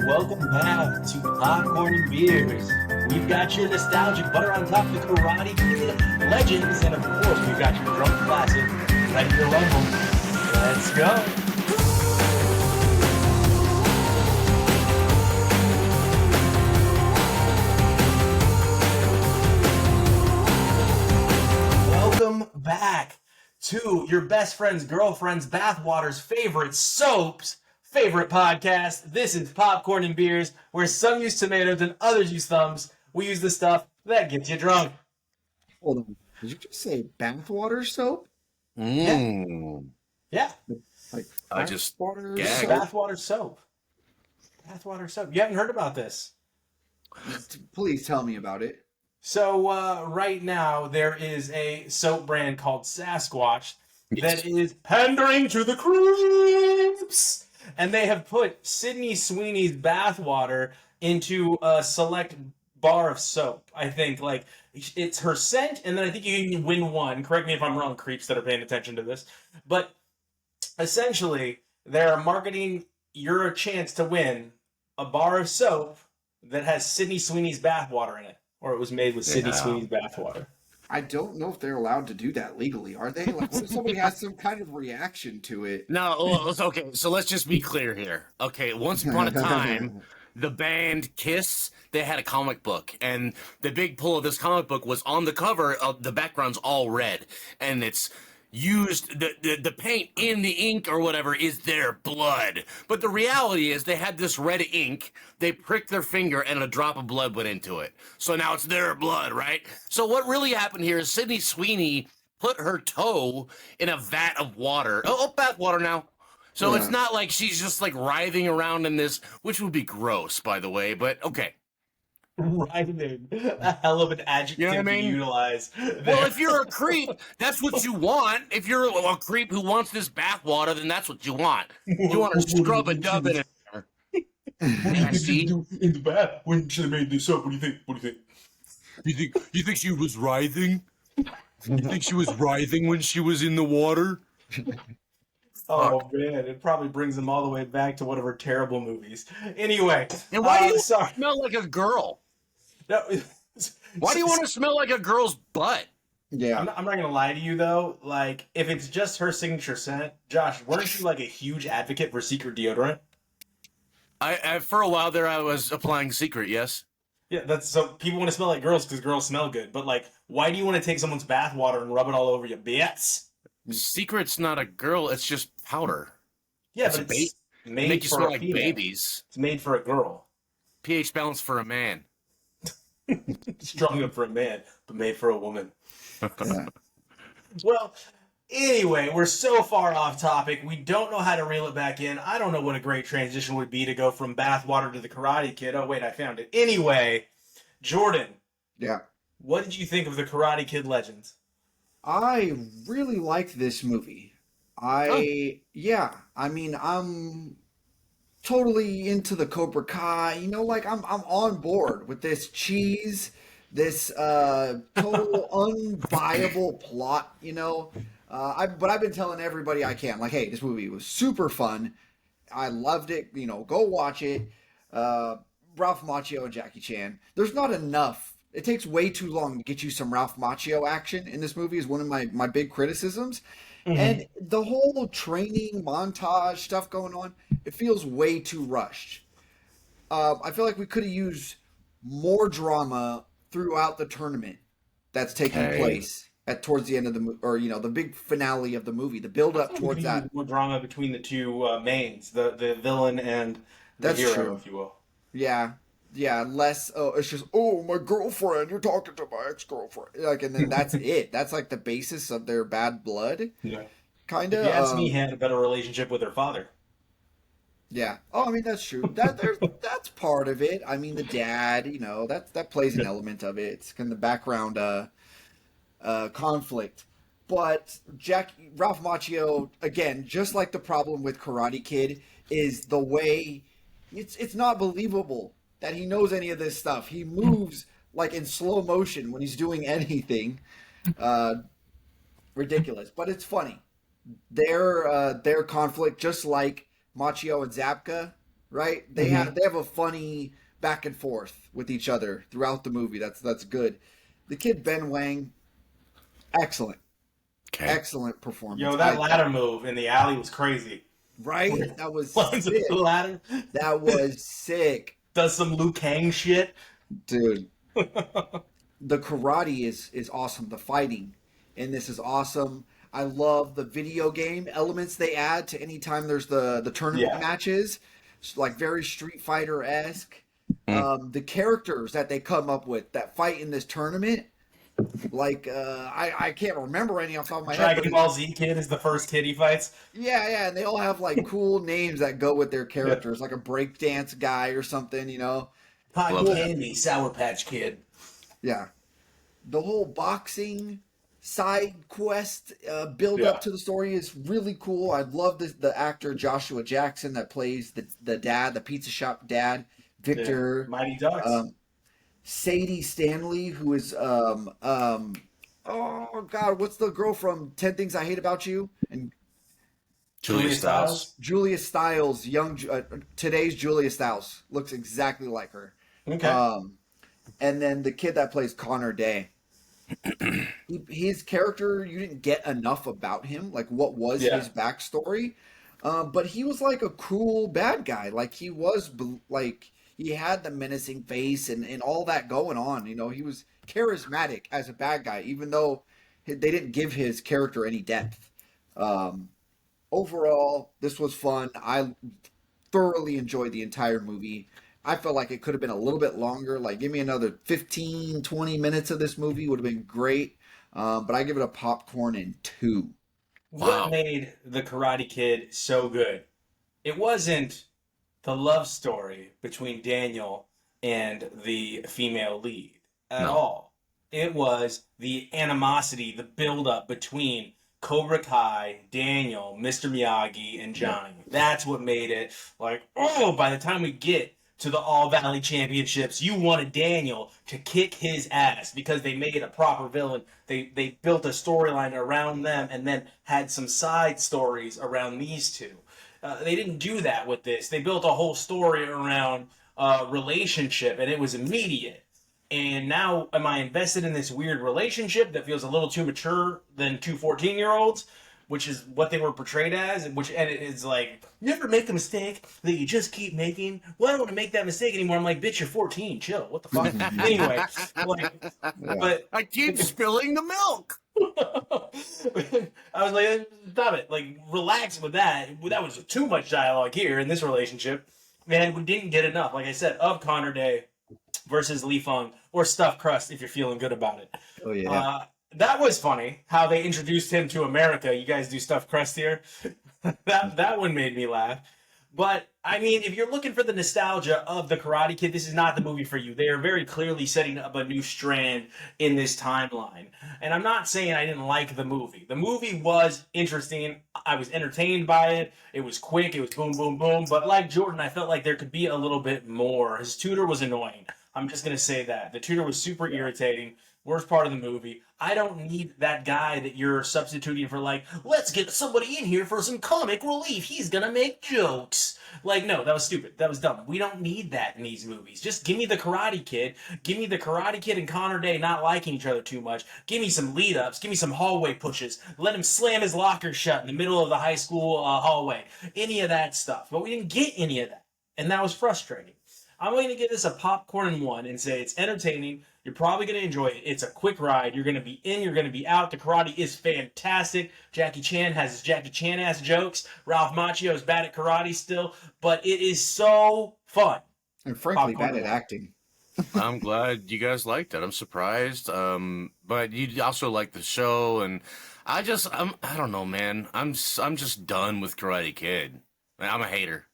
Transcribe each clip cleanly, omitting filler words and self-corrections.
welcome back to Popcorn and Beers. We've got your nostalgic butter on top of the Karate Kid legends, and of course, we've got your drunk classic, Ready to Rumble. Let's go. Welcome back to your best friend's girlfriend's bathwater's favorite soap's favorite podcast. This is Popcorn and Beers, where some use tomatoes and others use thumbs. We use the stuff that gets you drunk. Hold on. Did you just say bathwater soap? Yeah. Like I just bathwater gagged. soap? Bathwater soap. Bathwater soap. You haven't heard about this. Please tell me about it. So right now there is a soap brand called Sasquatch that is pandering to the creeps. And they have put Sydney Sweeney's bathwater into a select bar of soap. I think like it's her scent, and then I think you can win one. Correct me if I'm wrong, creeps that are paying attention to this. But essentially, they're marketing your chance to win a bar of soap that has Sydney Sweeney's bathwater in it. Or it was made with Sydney Sweeney's bathwater. I don't know if they're allowed to do that legally. Are they? Like, what if somebody has some kind of reaction to it? No, okay, so let's just be clear here. Okay, once upon a time, the band Kiss, they had a comic book, and the big pull of this comic book was on the cover of the background's all red, and it's used, the paint in the ink or whatever is their blood. But the reality is they had this red ink, they pricked their finger and a drop of blood went into it. So now it's their blood, right? So what really happened here is Sydney Sweeney put her toe in a vat of water. Oh, bath water now. So it's not like she's just like writhing around in this, which would be gross, by the way, but okay. Writhing. A hell of an adjective You know what I mean? to utilize. Well, if you're a creep, that's what you want. If you're a creep who wants this bath water, then that's what you want. You want to scrub a dub in it. In the bath when she made this up. What do you think? What do you think? You think she was writhing? You think she was writhing when she was in the water? Oh man, it probably brings them all the way back to one of her terrible movies. Anyway, And why do you sorry. smell like a girl? No, Why do you want to smell like a girl's butt? Yeah. I'm not gonna lie to you though. Like, if it's just her signature scent, Josh, weren't you like a huge advocate for secret deodorant? I for a while there, I was applying Secret. Yes. Yeah, that's so people want to smell like girls because girls smell good. But like, why do you want to take someone's bath water and rub it all over your BS? Secret's not a girl. It's just powder. Yeah, It's but a it's made Make you for smell a like female. babies. It's made for a girl. pH balance for a man. Strong enough for a man, but made for a woman. Yeah. Well, anyway, we're so far off topic. We don't know how to reel it back in. I don't know what a great transition would be to go from bathwater to the Karate Kid. Oh, wait, I found it. Anyway, Jordan, Yeah. what did you think of the Karate Kid Legends? I really liked this movie. Yeah. I mean, I'm totally into the Cobra Kai. You know, like I'm on board with this cheese, this total unviable plot. You know, but I've been telling everybody I can, like, hey, this movie was super fun. I loved it. You know, go watch it. Ralph Macchio and Jackie Chan. There's not enough. It takes way too long to get you some Ralph Macchio action in this movie is one of my big criticisms. Mm-hmm. And the whole training montage stuff going on, it feels way too rushed. I feel like we could have used more drama throughout the tournament that's taking place towards the end of the or the big finale of the movie, the build up towards that. More drama between the two mains, the villain and the That's hero, true. if you will. Yeah, less. Oh, it's just my girlfriend. You're talking to my ex-girlfriend. Like, and then that's it. That's like the basis of their bad blood. Yeah. Kind If of. you ask me, he had a better relationship with her father. Yeah. Oh, I mean that's true. That's part of it. I mean the dad. That plays an element of it. It's kind of the background conflict. But Ralph Macchio, again, just like the problem with Karate Kid, is the way it's not believable that he knows any of this stuff. He moves like in slow motion when he's doing anything. Ridiculous, but it's funny. Their conflict, just like Macchio and Zabka, right? They have a funny back and forth with each other throughout the movie. That's good. The kid Ben Wang, excellent, Okay. excellent performance. Yo, that ladder move in the alley was crazy. Right? That was Climbs up sick. the ladder. That was sick, Does some Liu Kang shit. dude. The karate is awesome. The fighting in this is awesome. I love the video game elements they add to any time there's the tournament matches. It's like very Street Fighter esque. The characters that they come up with that fight in this tournament, like I can't remember any off the top of my head. Dragon Ball Z kid is the first kid he fights. Yeah, and they all have like cool names that go with their characters, like a breakdance guy or something, you know. Cotton Candy, Sour Patch Kid. Yeah. The whole boxing side quest build up to the story is really cool. I love the actor Joshua Jackson that plays the dad, the pizza shop dad, Victor. Mighty Ducks. Sadie Stanley, who is oh God, what's the girl from 10 Things I Hate About You? And Julia Stiles. Julia Stiles, today's Julia Stiles looks exactly like her. Okay. And then the kid that plays Connor Day. His character, you didn't get enough about him. Like, what was his backstory? But he was like a cool bad guy. Like, he was like, he had the menacing face and all that going on. You know, he was charismatic as a bad guy, even though they didn't give his character any depth. Overall, this was fun. I thoroughly enjoyed the entire movie. I felt like it could have been a little bit longer. Like, give me another 15, 20 minutes of this movie would have been great. But I give it a popcorn and 2. What made The Karate Kid so good? It wasn't the love story between Daniel and the female lead at all. It was the animosity, the buildup between Cobra Kai, Daniel, Mr. Miyagi, and Johnny. That's what made it like, oh, by the time we get to the All Valley Championships, you wanted Daniel to kick his ass because they made a proper villain. They built a storyline around them and then had some side stories around these two. They didn't do that with this. They built a whole story around relationship, and it was immediate. And now, am I invested in this weird relationship that feels a little too mature than two 14-year-olds, which is what they were portrayed as? And it is like, you ever make a mistake that you just keep making? Well, I don't want to make that mistake anymore. I'm like, bitch, you're 14. Chill. What the fuck? Anyway, but I keep spilling the milk. I was like, stop it. Like, relax with that. That was too much dialogue here in this relationship. And we didn't get enough, like I said, of Connor Day versus Li Feng, or Stuffed Crust if you're feeling good about it. Oh, yeah. That was funny, how they introduced him to America. You guys do Stuffed Crust here? that one made me laugh. But, I mean, if you're looking for the nostalgia of The Karate Kid, this is not the movie for you. They are very clearly setting up a new strand in this timeline. And I'm not saying I didn't like the movie. The movie was interesting. I was entertained by it. It was quick. It was boom, boom, boom. But like Jordan, I felt like there could be a little bit more. His tutor was annoying. I'm just going to say that. The tutor was super irritating. Worst part of the movie. I don't need that guy that you're substituting for, like, let's get somebody in here for some comic relief. He's gonna make jokes. Like, no, that was stupid. That was dumb. We don't need that in these movies. Just give me the Karate Kid. Give me the Karate Kid and Connor Day not liking each other too much. Give me some lead-ups. Give me some hallway pushes. Let him slam his locker shut in the middle of the high school hallway. Any of that stuff. But we didn't get any of that. And that was frustrating. I'm going to give this a popcorn and 1 and say it's entertaining. You're probably going to enjoy it. It's a quick ride. You're going to be in. You're going to be out. The karate is fantastic. Jackie Chan has his Jackie Chan-ass jokes. Ralph Macchio is bad at karate still. But it is so fun. And frankly, bad at acting. I'm glad you guys liked it. I'm surprised. But you also like the show. And I don't know, man. I'm just done with Karate Kid. I'm a hater.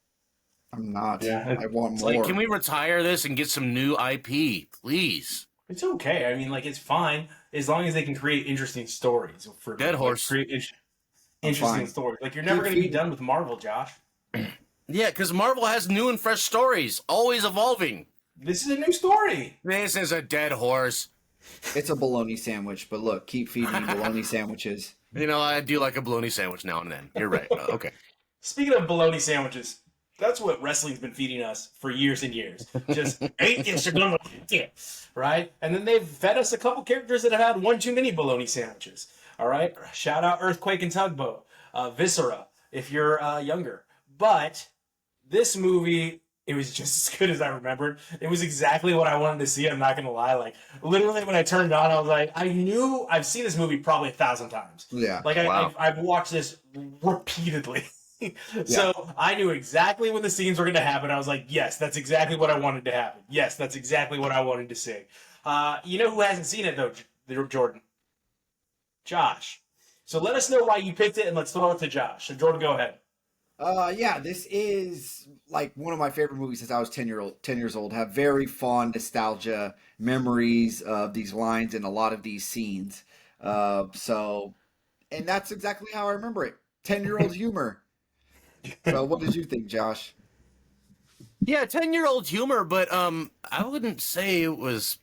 I'm not. Yeah. I want more. Like, can we retire this and get some new IP, please? It's okay. I mean, like, it's fine as long as they can create interesting stories. For Dead Horse. Create interesting stories. Like, you're never going to be done with Marvel, Josh. Yeah, because Marvel has new and fresh stories, always evolving. This is a new story. This is a dead horse. It's a bologna sandwich, but look, keep feeding me bologna sandwiches. You know, I do like a bologna sandwich now and then. You're right. Okay. Speaking of bologna sandwiches, That's what wrestling's been feeding us for years and years. Just ain't this, you're gonna like it, right? And then they've fed us a couple characters that have had one too many bologna sandwiches. All right, shout out Earthquake and Tugboat, Viscera, if you're younger. But this movie, it was just as good as I remembered. It was exactly what I wanted to see. I'm not gonna lie. Like literally, when I turned it on, I was like, I knew I've seen this movie probably 1,000 times. Yeah. Like I've watched this repeatedly. So I knew exactly when the scenes were going to happen. I was like, yes, that's exactly what I wanted to happen. Yes, that's exactly what I wanted to see. You know who hasn't seen it, though, Jordan? Josh. So let us know why you picked it, and let's throw it to Josh. So, Jordan, go ahead. Yeah, this is like one of my favorite movies since I was 10 years old. Have very fond nostalgia memories of these lines and a lot of these scenes. And that's exactly how I remember it. 10-year-old humor. So what did you think, Josh? Yeah, 10-year-old humor, but I wouldn't say it was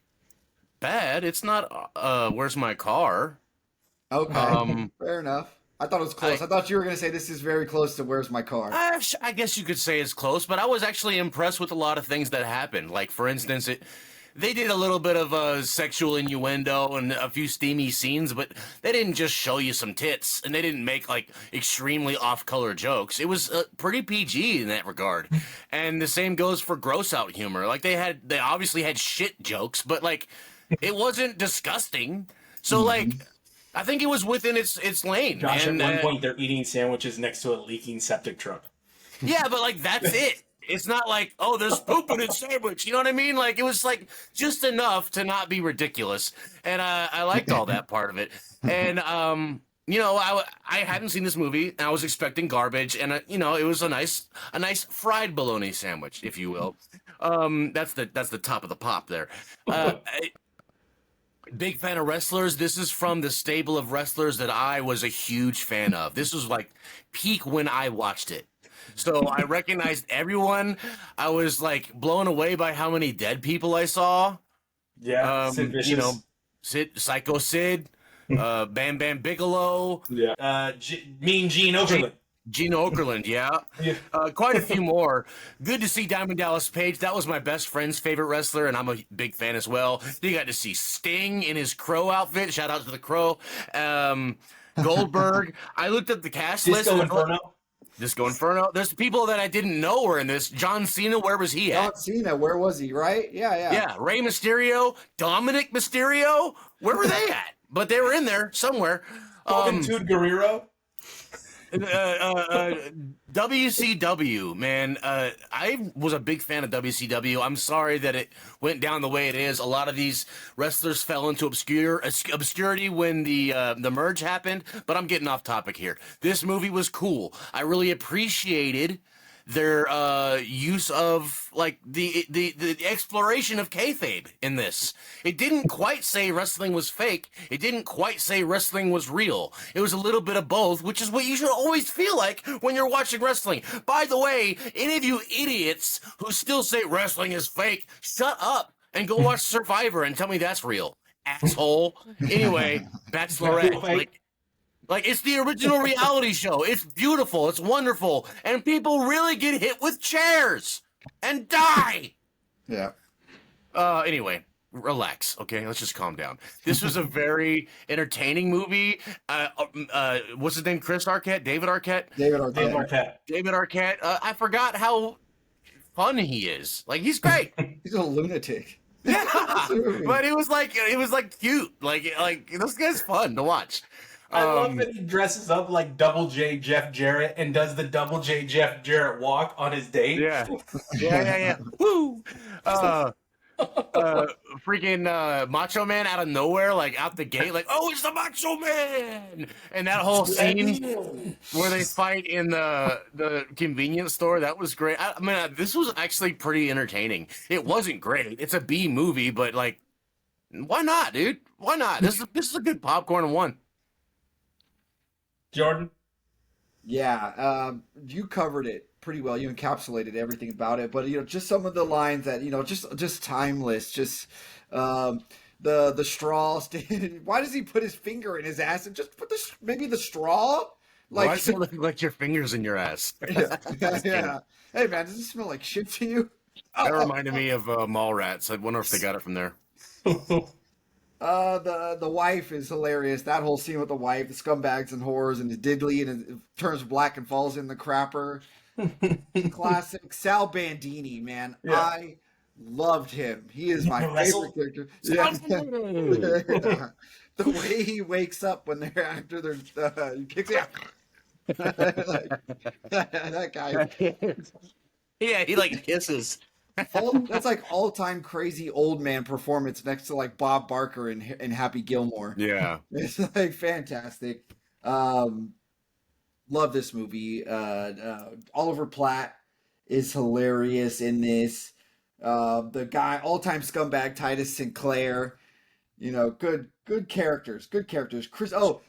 bad. It's not Where's My Car? Okay, fair enough. I thought it was close. I thought you were going to say this is very close to Where's My Car. I guess you could say it's close, but I was actually impressed with a lot of things that happened. Like, for instance, they did a little bit of sexual innuendo and a few steamy scenes, but they didn't just show you some tits, and they didn't make like extremely off-color jokes. It was pretty PG in that regard. And the same goes for gross-out humor. Like they obviously had shit jokes, but like it wasn't disgusting. So like I think it was within its lane. Josh, at one point they're eating sandwiches next to a leaking septic truck. Yeah, but like that's it. It's not like, oh, there's poop in its sandwich. You know what I mean? Like, it was like just enough to not be ridiculous. And I liked all that part of it. And, you know, I hadn't seen this movie, and I was expecting garbage. And, you know, it was a nice fried bologna sandwich, if you will. That's the top of the pop there. Big fan of wrestlers. This is from the stable of wrestlers that I was a huge fan of. This was like peak when I watched it. So I recognized everyone. I was like blown away by how many dead people I saw. Yeah, Sid Vicious. You know, Psycho Sid, Bam Bam Bigelow. Yeah, Mean Gene Okerlund. Gene Okerlund, yeah. Quite a few more. Good to see Diamond Dallas Page. That was my best friend's favorite wrestler, and I'm a big fan as well. You got to see Sting in his Crow outfit. Shout out to the Crow. Goldberg. I looked at the cast list. Disco Inferno. There's people that I didn't know were in this. John Cena, where was he at? John Cena, where was he, right? Yeah. Yeah, Rey Mysterio, Dominic Mysterio, where were they at? But they were in there somewhere. Juventud Guerrero. WCW, man. I was a big fan of WCW. I'm sorry that it went down the way it is. A lot of these wrestlers fell into obscurity when the merge happened, but I'm getting off topic here. This movie was cool. I really appreciated their use of like the exploration of kayfabe in this. It didn't quite say wrestling was fake. It didn't quite say wrestling was real. It was a little bit of both, which is what you should always feel like when you're watching wrestling. By the way, any of you idiots who still say wrestling is fake, shut up and go watch Survivor and tell me that's real, asshole. Anyway, Bachelorette, like it's the original reality show. It's beautiful. It's wonderful. And people really get hit with chairs and die. Yeah. Anyway, relax. Okay, let's just calm down. This was a very entertaining movie. What's his name? Chris Arquette? David Arquette? David Arquette. David Arquette. I forgot how fun he is. Like he's great. He's a lunatic. Yeah. But it was like cute. Like this guy's fun to watch. I love that he dresses up like Double J Jeff Jarrett and does the Double J Jeff Jarrett walk on his date. Yeah. Woo! Freaking Macho Man out of nowhere, like out the gate, like, oh, it's the Macho Man! And that whole scene where they fight in the convenience store, that was great. I mean, this was actually pretty entertaining. It wasn't great. It's a B movie, but like, why not, dude? Why not? This is a good popcorn one. Jordan? Yeah, you covered it pretty well. You encapsulated everything about it, but just some of the lines that just timeless. Just the straw. Why does he put his finger in his ass and just put maybe the straw? Why Like, does it look like your fingers in your ass? yeah, yeah. Hey man, does it smell like shit to you? That Oh, reminded me of Mallrats. I wonder if they got it from there. the wife is hilarious. That whole scene with the wife, the scumbags and whores, and the diddly, and it turns black and falls in the crapper. Classic. Sal Bandini, man. Yeah. I loved him. He is my Wrestle? favorite character. Yeah. The way he wakes up when they're after their he kicks out. That guy. Yeah, he like kisses. That's like all-time crazy old man performance next to like Bob Barker and Happy Gilmore. Yeah. It's like fantastic. Love this movie. Oliver Platt is hilarious in this. The guy, all-time scumbag Titus Sinclair. You know, good characters. Good characters. Joe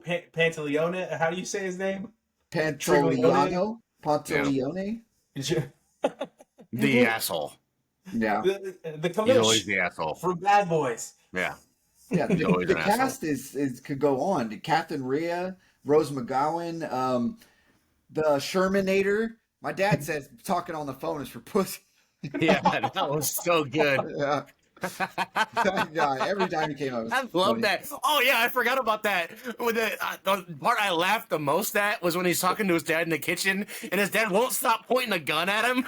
Pantaleone. How do you say his name? Pantoliano. Pantaleone. The asshole. Yeah. The He's always commish the asshole. from Bad Boys. Yeah. Yeah, He's always the an cast is could go on. Catherine Rhea, Rose McGowan, the Shermanator. My dad says talking on the phone is for pussy. Yeah, that was so good. Yeah. That guy, every time he came out, it was I love funny. that. Oh yeah, I forgot about that. With the part I laughed the most at was when he's talking to his dad in the kitchen, and his dad won't stop pointing a gun at him.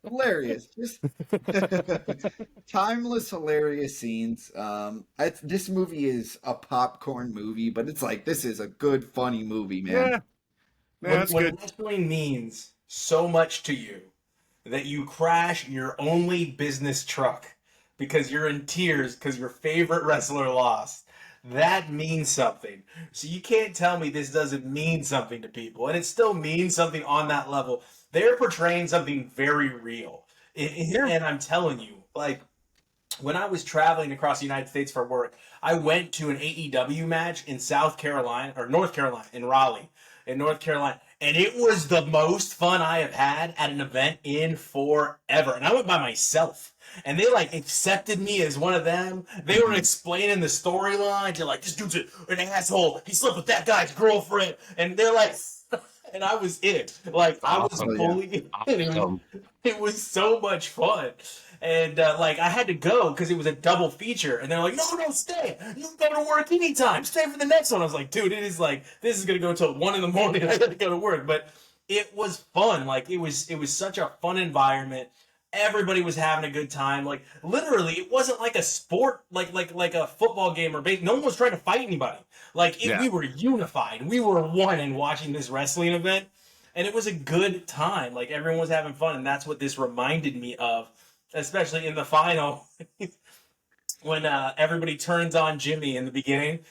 Hilarious, just timeless, hilarious scenes. This movie is a popcorn movie, but it's like this is a good, funny movie, man. Yeah, that's when good. wrestling means so much to you that you crash your only business truck because you're in tears because your favorite wrestler lost. That means something. So you can't tell me this doesn't mean something to people. And it still means something on that level. They're portraying something very real. And I'm telling you, like, when I was traveling across the United States for work, I went to an AEW match in South Carolina, or North Carolina, in Raleigh, in North Carolina. And it was the most fun I have had at an event in forever. And I went by myself. And they like accepted me as one of them. They were explaining the storyline. They're like, this dude's an asshole. He slept with that guy's girlfriend. And they're like, and I was in it. Like, I was fully in. It was so much fun. And like, I had to go because it was a double feature. And they're like, no, stay. You can go to work anytime. Stay for the next one. I was like, dude, it is like, this is going to go until 1 a.m. I got to go to work. But it was fun. Like, it was such a fun environment. Everybody was having a good time. Like, literally, it wasn't like a sport, like a football game or baseball. No one was trying to fight anybody. Like, we were unified. We were one in watching this wrestling event. And it was a good time. Like, everyone was having fun. And that's what this reminded me of, especially in the final, when everybody turns on Jimmy in the beginning.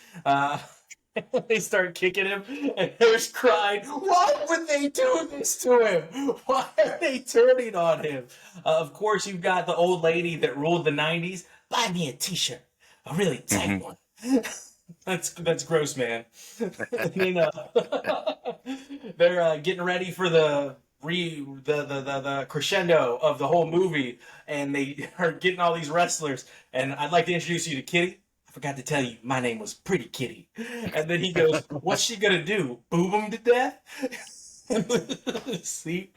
They start kicking him, and there's crying. Why would they do this to him? Why are they turning on him? Of course, you've got the old lady that ruled the 90s. Buy me a t-shirt, a really tight one. That's gross, man. And then, they're getting ready for the crescendo of the whole movie, and they are getting all these wrestlers. And I'd like to introduce you to Kitty. I forgot to tell you, my name was Pretty Kitty. And then he goes, what's she gonna do? Boob him to death? See?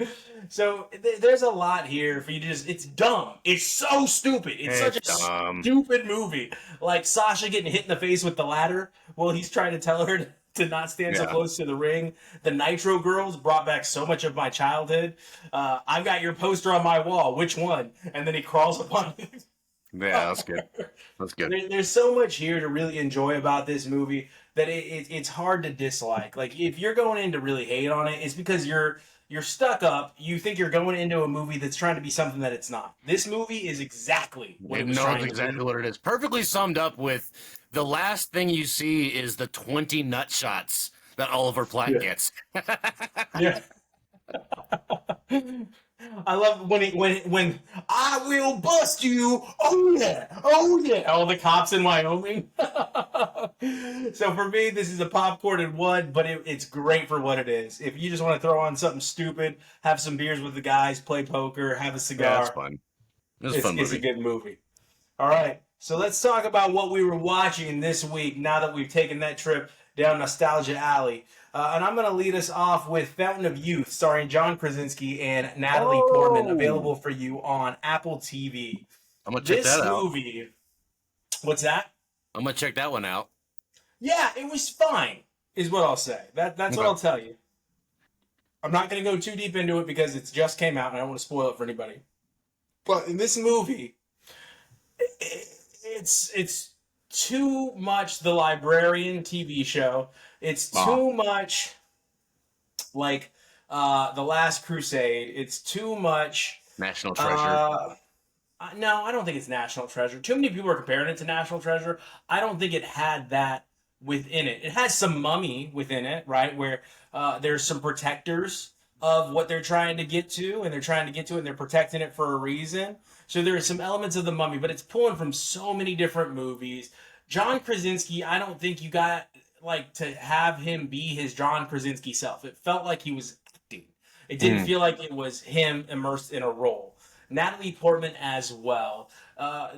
So there's a lot here for you to just, it's dumb. It's so stupid. It's such a stupid movie. Like Sasha getting hit in the face with the ladder while he's trying to tell her to not stand so close to the ring. The Nitro Girls brought back so much of my childhood. I've got your poster on my wall. Which one? And then he crawls upon it. Yeah, that's good. That's good. There's so much here to really enjoy about this movie that it's hard to dislike. Like, if you're going in to really hate on it, it's because you're stuck up. You think you're going into a movie that's trying to be something that it's not. This movie is exactly what it was trying to be. Exactly what it is. Perfectly summed up with the last thing you see is the 20 nut shots that Oliver Platt gets. Yeah. I love when I will bust you. Oh yeah, all the cops in Wyoming. So for me, this is a popcorn one, but it's great for what it is. If you just want to throw on something stupid, have some beers with the guys, play poker, have a cigar. Yeah, it's fun. It's a fun movie. It's a good movie. All right, So let's talk about what we were watching this week now that we've taken that trip down Nostalgia Alley. And I'm going to lead us off with Fountain of Youth, starring John Krasinski and Natalie Portman, available for you on Apple TV. I'm gonna check This that out. movie, what's that? I'm gonna check that one out. Yeah, it was fine, is what I'll say. That's what I'll tell you. I'm not going to go too deep into it because it just came out and I don't want to spoil it for anybody. But in this movie, it's too much The Librarian TV show. It's too much like The Last Crusade. It's too much National Treasure. No, I don't think it's National Treasure. Too many people are comparing it to National Treasure. I don't think it had that within it. It has some Mummy within it, right? Where there's some protectors of what they're trying to get to, and they're protecting it for a reason. So there are some elements of the Mummy, but it's pulling from so many different movies. John Krasinski, I don't think you got like to have him be his John Krasinski self. It felt like he was acting. It didn't feel like it was him immersed in a role. Natalie Portman as well.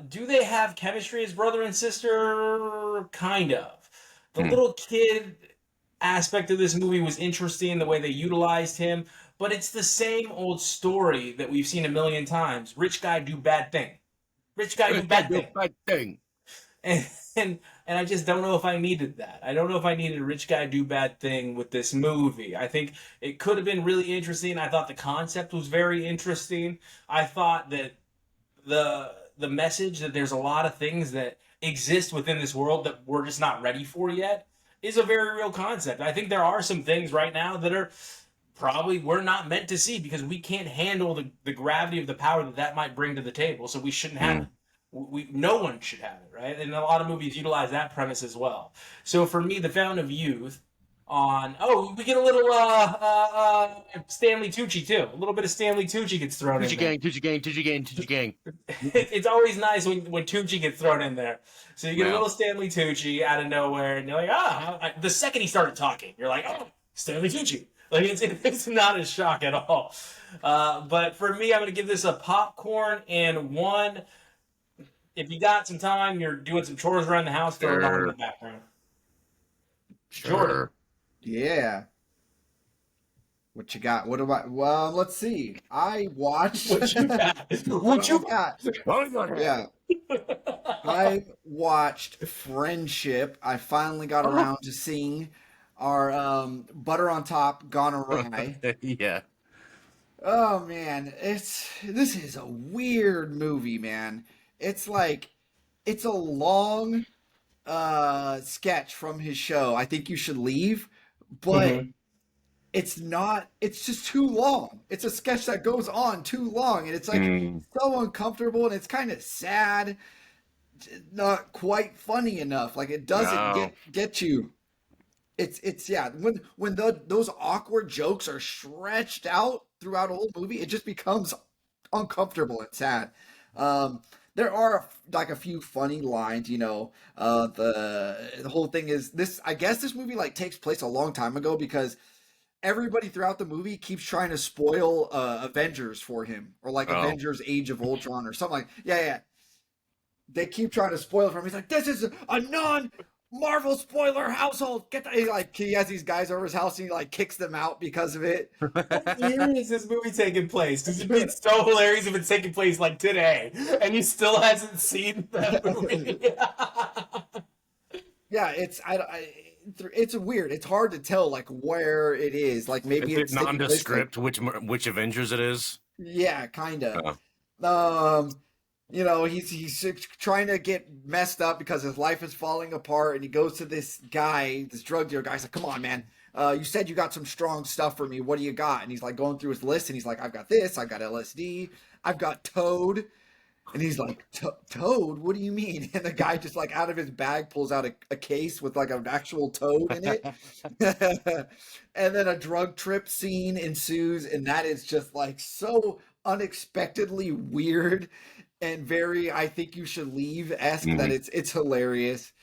Do they have chemistry as brother and sister? Kind of. The little kid aspect of this movie was interesting, the way they utilized him, but it's the same old story that we've seen a million times. Rich guy do bad thing. Rich guy do bad thing. And I just don't know if I needed that. I don't know if I needed a rich guy do bad thing with this movie. I think it could have been really interesting. I thought the concept was very interesting. I thought that the message that there's a lot of things that exist within this world that we're just not ready for yet is a very real concept. I think there are some things right now that are probably we're not meant to see because we can't handle the gravity of the power that might bring to the table. So we shouldn't have it. No one should have it, right? And a lot of movies utilize that premise as well. So for me, The Fountain of Youth we get a little Stanley Tucci too. A little bit of Stanley Tucci gets thrown in there. Tucci gang. It's always nice when Tucci gets thrown in there. So you get a little Stanley Tucci out of nowhere, and you're like, the second he started talking, you're like, oh, Stanley Tucci. Like it's not a shock at all. But for me, I'm going to give this a popcorn and one. If you got some time, you're doing some chores around the house, throw it on in the background. Jordan. Yeah. What you got? What about? Well, let's see. I watched. What you got? What you got? Yeah. I watched Friendship. I finally got around to seeing our Butter on Top Gone Awry. Yeah. Oh man, this is a weird movie, man. It's like it's a long sketch from his show. I Think You Should Leave, but it's not. It's just too long. It's a sketch that goes on too long, and it's like so uncomfortable, and it's kind of sad. Not quite funny enough. Like it doesn't get you. It's yeah. When those awkward jokes are stretched out throughout a whole movie, it just becomes uncomfortable and sad. There are like a few funny lines, you know. The whole thing is this. I guess this movie like takes place a long time ago because everybody throughout the movie keeps trying to spoil Avengers for him, or like Avengers: Age of Ultron, or something like. Yeah. They keep trying to spoil it for him. He's like, "This is a non-Marvel spoiler household." He has these guys over his house and he like kicks them out because of it. What year is this movie taking place? Because it'd be so hilarious if it's taking place like today, and you still hasn't seen that movie. Yeah, it's weird. It's hard to tell like where it is. Like maybe it's nondescript which Avengers it is. Yeah, kind of. You know, he's trying to get messed up because his life is falling apart, and he goes to this guy, this drug dealer guy. He's like, "Come on, man. You said you got some strong stuff for me. What do you got?" And he's like going through his list, and he's like, "I've got this. I've got LSD. I've got Toad." And he's like, "Toad? What do you mean?" And the guy just like out of his bag pulls out a case with like an actual toad in it. And then a drug trip scene ensues, and that is just like so unexpectedly weird and very I Think You Should Leave-esque that it's hilarious.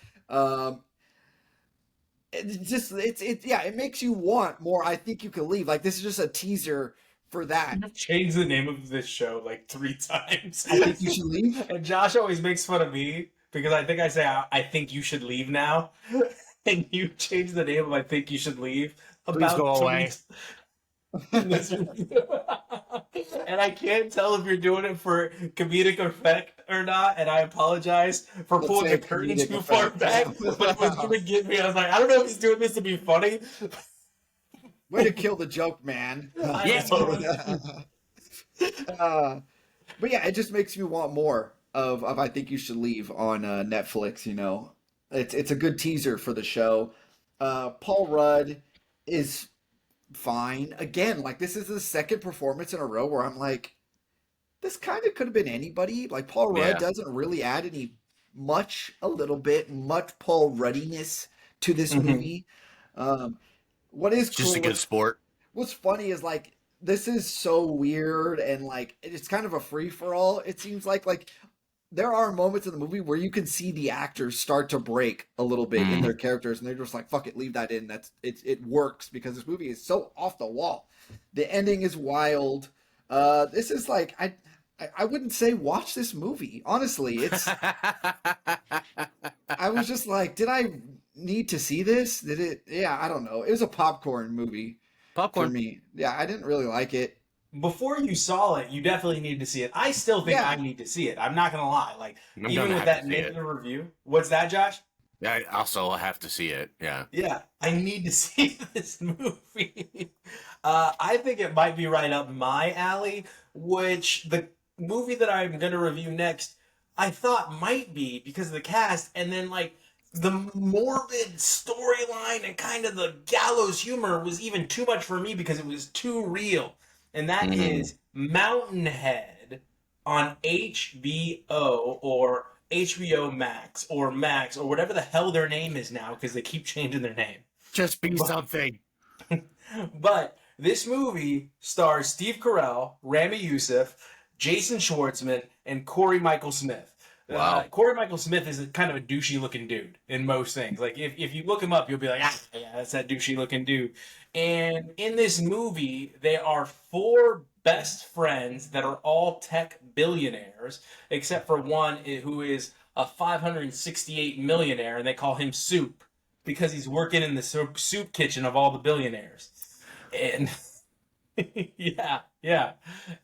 It makes you want more I Think You Could Leave. Like this is just a teaser for that. You've changed the name of this show like 3 times. I Think You Should Leave. And Josh always makes fun of me because I think I say I think you should leave now, and you change the name of I think you should leave Please about go 2 away. weeks in this review. And I can't tell if you're doing it for comedic effect or not, and I apologize for Let's pulling say the curtain comedic too far effect. back, but it was gonna get me. I was like, I don't know if he's doing this to be funny. Way to kill the joke, man. I know. But yeah, it just makes me want more of I Think You Should Leave on Netflix. You know, it's a good teaser for the show. Paul Rudd is fine. Again, like this is the second performance in a row where I'm like, this kind of could have been anybody. Like Paul Rudd Yeah. doesn't really add a little bit, much Paul Ruddiness to this Mhm. movie. What is Just a cool? good sport. What's funny is like this is so weird and like it's kind of a free for all. It seems like there are moments in the movie where you can see the actors start to break a little bit in Mm. their characters, and they're just like, "Fuck it, leave that in." It works because this movie is so off the wall. The ending is wild. This is like I wouldn't say watch this movie. Honestly, it's I was just like, did I need to see this? Did it? Yeah, I don't know. It was a popcorn movie for Popcorn. me. Yeah, I didn't really like it. Before you saw it, you definitely need to see it. I still think Yeah. I need to see it. I'm not gonna lie. Like I'm even gonna with have that to see it. negative review, what's that, Josh? I also have to see it. Yeah. Yeah, I need to see this movie. I think it might be right up my alley, which the movie that I'm going to review next, I thought might be because of the cast, and then like the morbid storyline and kind of the gallows humor was even too much for me because it was too real. And that Mhm. is Mountainhead on HBO or HBO Max or whatever the hell their name is now because they keep changing their name. Just be But, something. but this movie stars Steve Carell, Rami Youssef, Jason Schwartzman, and Corey Michael Smith. Wow. Corey Michael Smith is kind of a douchey looking dude in most things. Like if you look him up, you'll be like, ah, yeah, that's that douchey looking dude. And in this movie, they are four best friends that are all tech billionaires, except for one who is a 568 millionaire, and they call him Soup because he's working in the soup kitchen of all the billionaires. And yeah.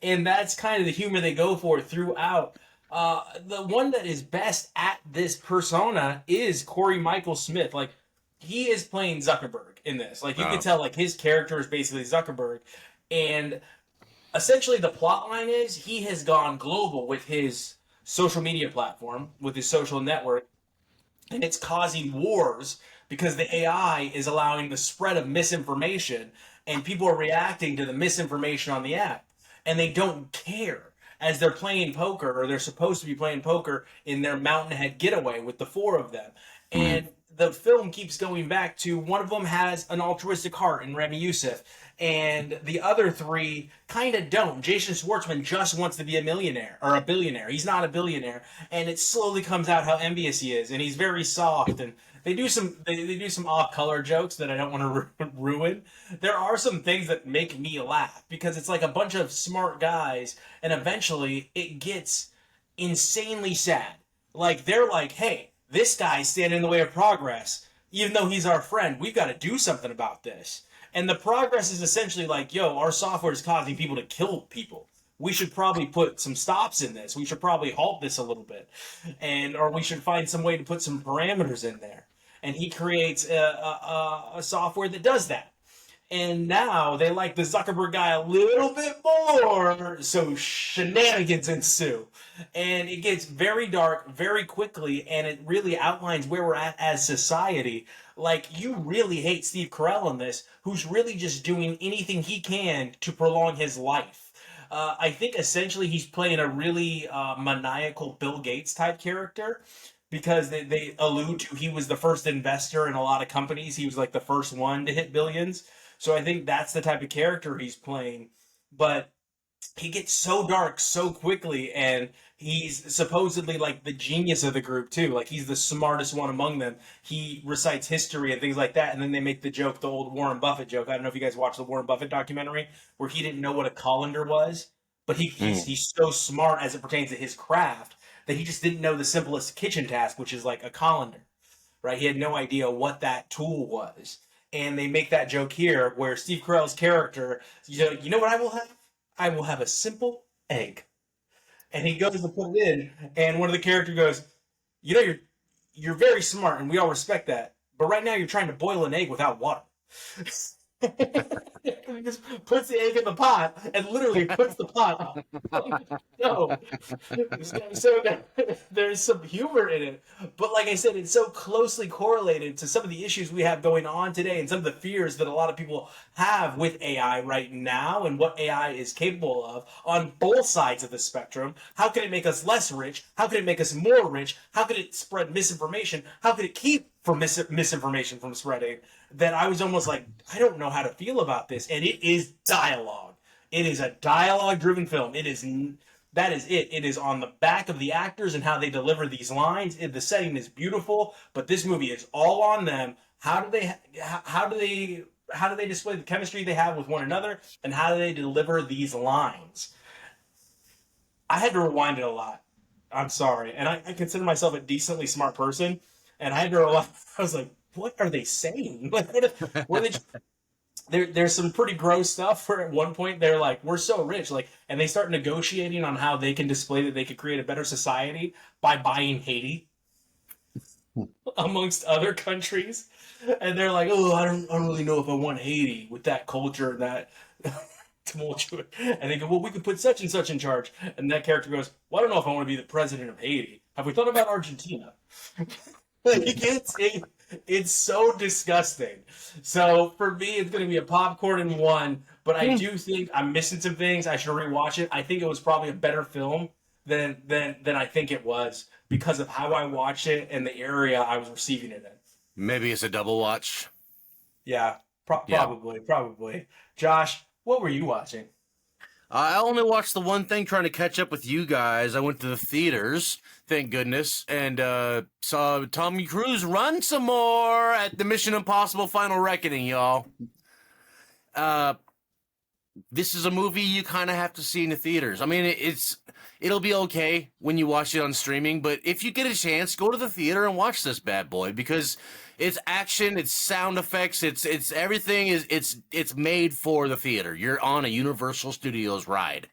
And that's kind of the humor they go for throughout. The one that is best at this persona is Corey Michael Smith. Like, he is playing Zuckerberg in this. Like, you can Oh. tell, like, his character is basically Zuckerberg. And essentially, the plot line is he has gone global with his social media platform, with his social network, and it's causing wars because the AI is allowing the spread of misinformation, and people are reacting to the misinformation on the app, and they don't care as they're playing poker, or they're supposed to be playing poker in their Mountainhead getaway with the four of them. And the film keeps going back to one of them has an altruistic heart in Rami Youssef, and the other three kind of don't. Jason Schwartzman just wants to be a millionaire or a billionaire. He's not a billionaire, and it slowly comes out how envious he is, and he's very soft. And they do some off color jokes that I don't want to ruin. There are some things that make me laugh because it's like a bunch of smart guys, and eventually it gets insanely sad. Like they're like, hey, this guy's standing in the way of progress. Even though he's our friend, we've got to do something about this. And the progress is essentially like, yo, our software is causing people to kill people. We should probably put some stops in this. We should probably halt this a little bit. Or we should find some way to put some parameters in there. And he creates a software that does that. And now they like the Zuckerberg guy a little bit more, so shenanigans ensue. And it gets very dark very quickly, and it really outlines where we're at as society. Like, you really hate Steve Carell in this, who's really just doing anything he can to prolong his life. I think essentially he's playing a really maniacal Bill Gates type character because they allude to he was the first investor in a lot of companies. He was like the first one to hit billions. So I think that's the type of character he's playing. But he gets so dark so quickly, and he's supposedly like the genius of the group too. Like he's the smartest one among them. He recites history and things like that, and then they make the joke, the old Warren Buffett joke. I don't know if you guys watched the Warren Buffett documentary where he didn't know what a colander was, but he's so smart as it pertains to his craft that he just didn't know the simplest kitchen task, which is like a colander, right? He had no idea what that tool was. And they make that joke here where Steve Carell's character, you know what I will have? I will have a simple egg. And he goes to put it in, and one of the characters goes, you're very smart, and we all respect that. But right now, you're trying to boil an egg without water. He just puts the egg in the pot and literally puts the pot on the stove. So there's some humor in it. But like I said, it's so closely correlated to some of the issues we have going on today and some of the fears that a lot of people have with AI right now and what AI is capable of on both sides of the spectrum. How can it make us less rich? How can it make us more rich? How could it spread misinformation? How could it keep from misinformation from spreading? That I was almost like, I don't know how to feel about this. And it is dialogue. It is a dialogue-driven film. That is it. It is on the back of the actors and how they deliver these lines. The setting is beautiful, but this movie is all on them. How do they display the chemistry they have with one another, and how do they deliver these lines? I had to rewind it a lot. I'm sorry. And I consider myself a decently smart person, and I had to rewind. I was like, what are they saying? Like, what are they? There's some pretty gross stuff where at one point they're like, we're so rich, like, and they start negotiating on how they can display that they could create a better society by buying Haiti amongst other countries. And they're like, oh, I don't really know if I want Haiti with that culture and that tumultuous. And they go, well, we could put such and such in charge. And that character goes, well, I don't know if I want to be the president of Haiti. Have we thought about Argentina? Like, it's so disgusting. So for me, it's going to be a popcorn and one. But I do think I'm missing some things. I should rewatch it. I think it was probably a better film than I think it was because of how I watched it and the area I was receiving it in. Maybe it's a double watch. Yeah, probably. Josh, what were you watching? I only watched the one thing trying to catch up with you guys. I went to the theaters, thank goodness, and saw Tom Cruise run some more at the Mission Impossible Final Reckoning, y'all. This is a movie you kind of have to see in the theaters. I mean, it'll be okay when you watch it on streaming, but if you get a chance, go to the theater and watch this bad boy because it's action, it's sound effects, it's everything it's made for the theater. You're on a Universal Studios ride.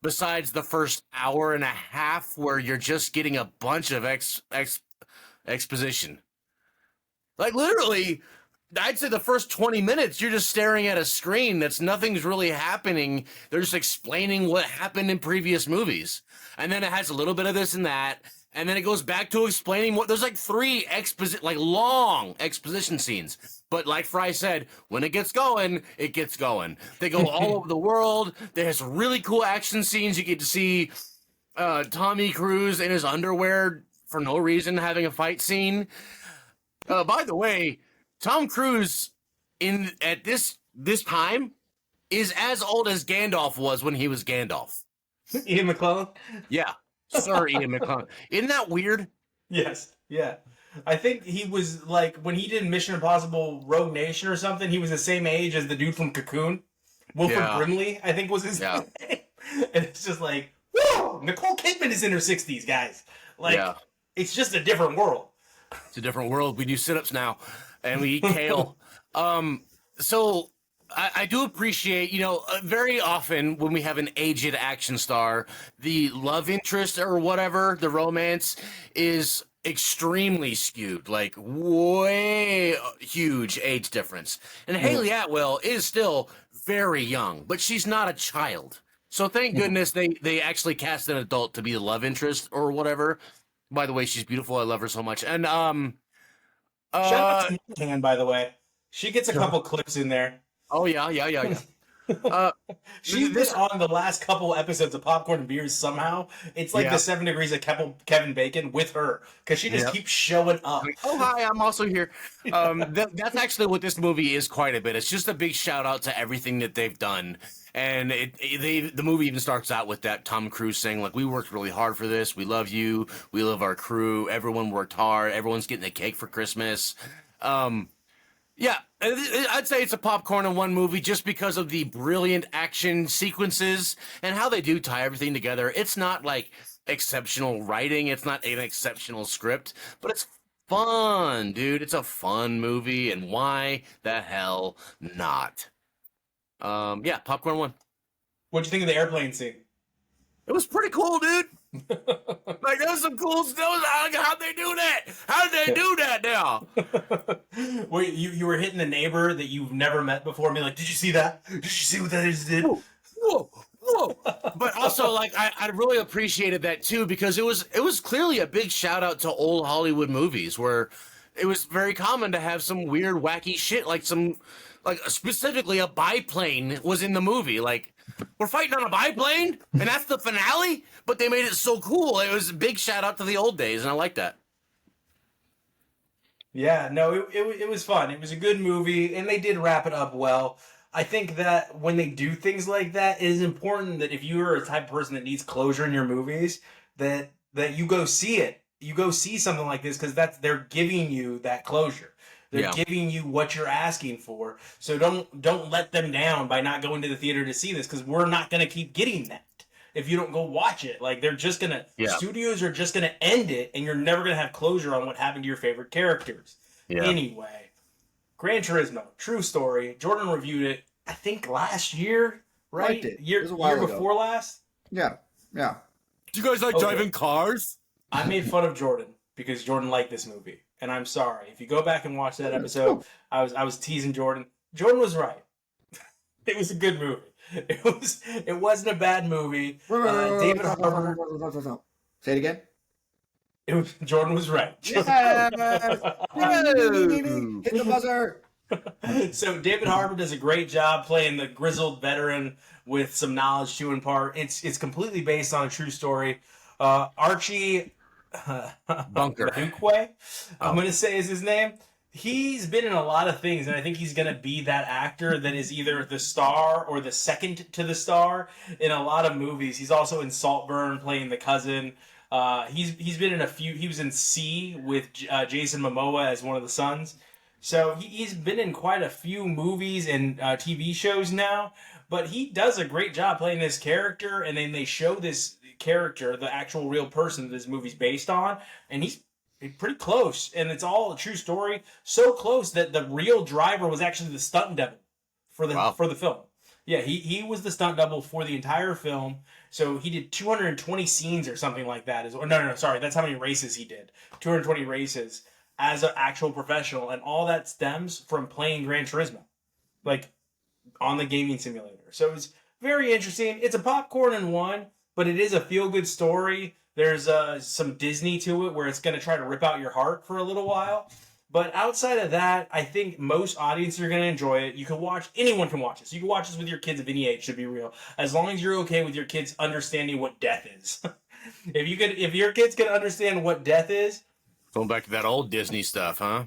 Besides the first hour and a half where you're just getting a bunch of exposition. Like literally, I'd say the first 20 minutes, you're just staring at a screen nothing's really happening. They're just explaining what happened in previous movies. And then it has a little bit of this and that. And then it goes back to explaining there's like three long exposition scenes. But like Fry said, when it gets going, it gets going. They go all over the world. There's really cool action scenes. You get to see Tommy Cruise in his underwear for no reason having a fight scene. By the way, Tom Cruise at this time is as old as Gandalf was when he was Gandalf. Ian McClellan? Yeah. Sir Ian McClellan. Isn't that weird? Yes. Yeah. I think he was like when he did Mission Impossible Rogue Nation or something, he was the same age as the dude from Cocoon. Wilford Brimley, I think was his name. And it's just like, whoa, Nicole Kidman is in her 60s, guys. Like, it's just a different world. It's a different world. We do sit-ups now, and we eat kale. So I do appreciate, very often when we have an aged action star, the love interest or whatever, the romance is extremely skewed, like way huge age difference. And Haley Atwell is still very young, but she's not a child. So thank goodness they actually cast an adult to be the love interest or whatever. By the way, she's beautiful. I love her so much. And shout out to Mountainhead, by the way. She gets a couple clips in there. Oh yeah. She's been on the last couple episodes of Popcorn and Beers somehow. It's like the 7 Degrees of Kevin Bacon with her because she just keeps showing up. Oh hi, I'm also here. That's actually what this movie is quite a bit. It's just a big shout out to everything that they've done. And the movie even starts out with that Tom Cruise saying, like, we worked really hard for this. We love you. We love our crew. Everyone worked hard. Everyone's getting a cake for Christmas. Yeah, I'd say it's a popcorn in one movie just because of the brilliant action sequences and how they do tie everything together. It's not like exceptional writing. It's not an exceptional script, but it's fun, dude. It's a fun movie, and why the hell not? Yeah, popcorn one. What'd you think of the airplane scene? It was pretty cool, dude. Like, there's some cool stuff. How'd they do that? How'd they do that now? Wait, you were hitting the neighbor that you've never met before and be like, did you see that? Did you see what that just did? Whoa. But also, like, I really appreciated that too, because it was clearly a big shout out to old Hollywood movies where it was very common to have some weird, wacky shit, like specifically a biplane was in the movie. Like, we're fighting on a biplane, and that's the finale. But they made it so cool. It was a big shout out to the old days, and I like that. Yeah, no, it was fun. It was a good movie, and they did wrap it up well. I think that when they do things like that, it is important that if you are a type of person that needs closure in your movies, that you go see it. You go see something like this because they're giving you that closure. They're giving you what you're asking for. So don't let them down by not going to the theater to see this, because we're not going to keep getting that if you don't go watch it. Like, they're just going to, studios are just going to end it, and you're never going to have closure on what happened to your favorite characters. Yeah. Anyway, Gran Turismo, true story. Jordan reviewed it, I think, last year, right? Year before last? Yeah. Do you guys like driving cars? I made fun of Jordan because Jordan liked this movie. And I'm sorry. If you go back and watch that episode, I was teasing Jordan. Jordan was right. It was a good movie. It wasn't a bad movie. David Harbour. Say it again. Jordan was right. Hit the buzzer. So David Harbour does a great job playing the grizzled veteran with some knowledge to impart. It's completely based on a true story. Archie Bunker. Duquay, I'm going to say is his name. He's been in a lot of things, and I think he's going to be that actor that is either the star or the second to the star in a lot of movies. He's also in Saltburn playing the cousin. He's been in a few. He was in C with Jason Momoa as one of the sons. So he's been in quite a few movies and TV shows now. But he does a great job playing this character, and then they show this character, the actual real person that this movie's based on, and he's pretty close, and it's all a true story. So close that the real driver was actually the stunt double for the film. Yeah, he was the stunt double for the entire film. So he did 220 scenes or something like that. Sorry, that's how many races he did. 220 races as an actual professional, and all that stems from playing Gran Turismo, like on the gaming simulator. So it's very interesting. It's a popcorn and one, but it is a feel-good story. There's some Disney to it where it's going to try to rip out your heart for a little while. But outside of that, I think most audiences are going to enjoy it. You can watch, anyone can watch this. You can watch this with your kids of any age, to be real. As long as you're okay with your kids understanding what death is. If your kids can understand what death is. Going back to that old Disney stuff, huh?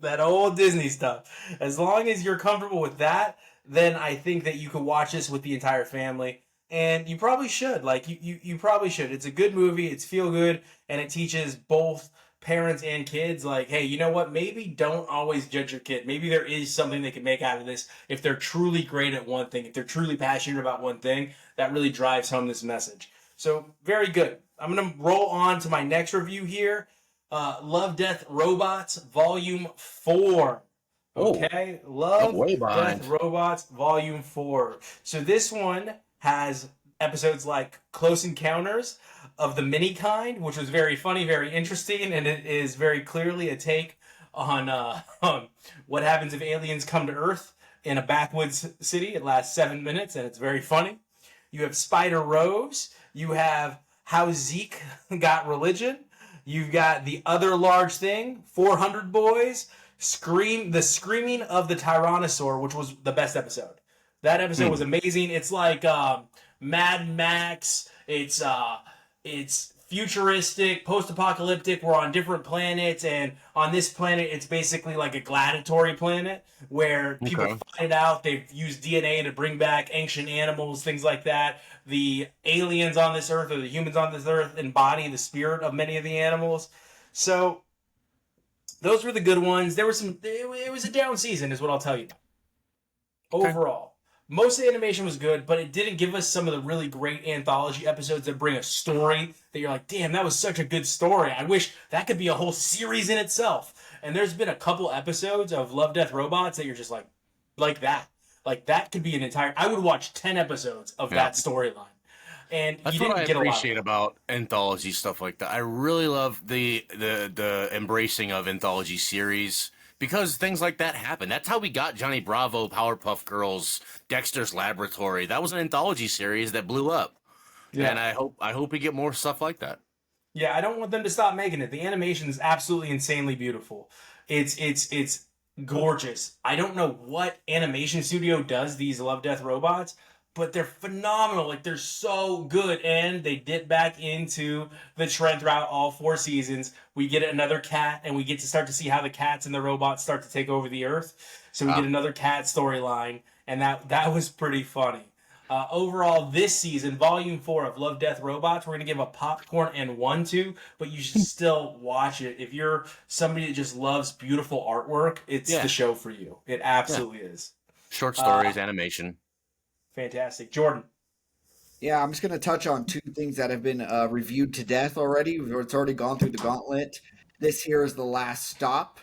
That old Disney stuff. As long as you're comfortable with that, then I think that you could watch this with the entire family. And you probably should. Like, you probably should. It's a good movie. It's feel good. And it teaches both parents and kids, like, hey, you know what? Maybe don't always judge your kid. Maybe there is something they can make out of this if they're truly great at one thing. If they're truly passionate about one thing, that really drives home this message. So, very good. I'm going to roll on to my next review here. Love, Death, Robots, Volume 4. Okay? Love, Death, Robots, Volume 4. So this one has episodes like Close Encounters of the Mini Kind, which was very funny, very interesting, and it is very clearly a take on what happens if aliens come to Earth in a backwoods city. It lasts 7 minutes, and it's very funny. You have Spider Rose. You have How Zeke Got Religion. You've got The Other Large Thing, 400 Boys, the Screaming of the Tyrannosaur, which was the best episode. That episode was amazing. It's like Mad Max. It's futuristic, post-apocalyptic. We're on different planets, and on this planet, it's basically like a gladiatory planet where people find out they've used DNA to bring back ancient animals, things like that. The aliens on this Earth, or the humans on this Earth, embody the spirit of many of the animals. So those were the good ones. There were some. It was a down season, is what I'll tell you. Overall. most of the animation was good, but it didn't give us some of the really great anthology episodes that bring a story that you're like, damn, that was such a good story. I wish that could be a whole series in itself. And there's been a couple episodes of Love, Death, Robots that you're just like that. Like that could be an entire. I would watch 10 episodes of that storyline. And That's you what didn't I get appreciate a lot. about anthology stuff like that. I really love the embracing of anthology series because things like that happen. That's how we got Johnny Bravo, Powerpuff Girls, Dexter's Laboratory. That was an anthology series that blew up. Yeah. And I hope we get more stuff like that. Yeah, I don't want them to stop making it. The animation is absolutely insanely beautiful. It's gorgeous. I don't know what animation studio does these Love Death Robots, but they're phenomenal. Like they're so good, and they dip back into the trend throughout all 4 seasons. We get another cat, and we get to start to see how the cats and the robots start to take over the earth. So we get another cat storyline, and that was pretty funny. Overall, this season, Volume 4 of Love, Death, Robots, we're going to give a popcorn and 1-2, but you should still watch it. If you're somebody that just loves beautiful artwork, it's the show for you. It absolutely is. Short stories, animation. Fantastic. Jordan. Yeah, I'm just going to touch on 2 things that have been reviewed to death already. It's already gone through the gauntlet. This here is the last stop.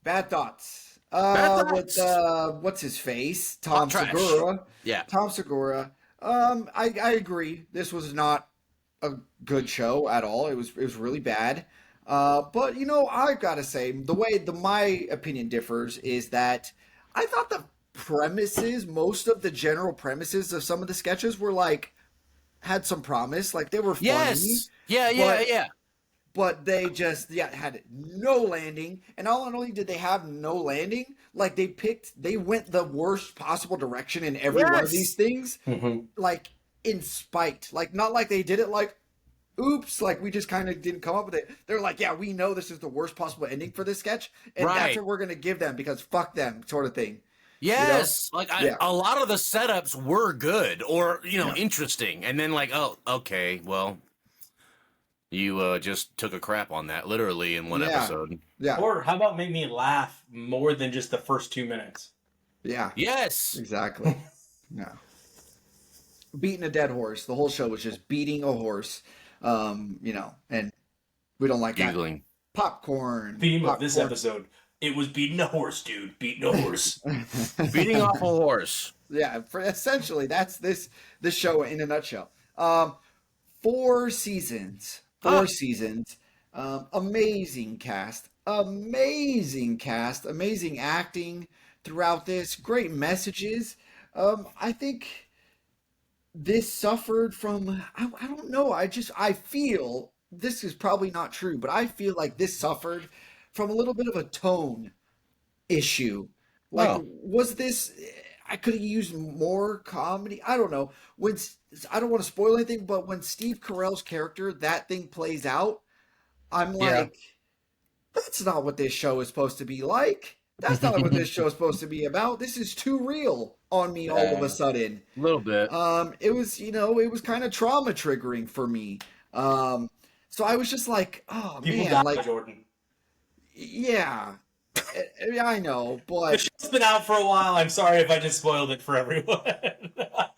Bad Thoughts. With what's his face? Tom Segura. Yeah. Tom Segura. I agree. This was not a good show at all. It was really bad. But I've got to say the way my opinion differs is that I thought the premises, most of the general premises of some of the sketches were had some promise. Like they were funny. Yes. Yeah. But they just had no landing, and not only did they have no landing, like they went the worst possible direction in every one of these things, like in spite, like not like they did it like, oops, like we just kind of didn't come up with it. They're like, yeah, we know this is the worst possible ending for this sketch, and that's what we're gonna give them because fuck them, sort of thing. Yes, a lot of the setups were good or interesting, and then oh, okay, well. You just took a crap on that, literally, in one episode. Yeah. Or how about make me laugh more than just the first 2 minutes? Yeah. Yes. Exactly. Yeah. Beating a dead horse. The whole show was just beating a horse. And we don't like Giggling. That. Popcorn. Theme of this episode. It was beating a horse, dude. Beating a horse. Beating off a horse. Yeah. Essentially, that's this show in a nutshell. 4 seasons. 4 seasons, amazing cast, amazing acting throughout this, great messages. I think this suffered from, I don't know, I feel, this is probably not true, but I feel like this suffered from a little bit of a tone issue. Was this, I could have used more comedy. I don't know. I don't want to spoil anything, but when Steve Carell's character, that thing plays out, I'm like, that's not what this show is supposed to be like. That's not what this show is supposed to be about. This is too real on me all of a sudden. A little bit. It was kind of trauma triggering for me. So I was just like, oh People man, die, Jordan. Yeah. I know, but The show's been out for a while. I'm sorry if I just spoiled it for everyone.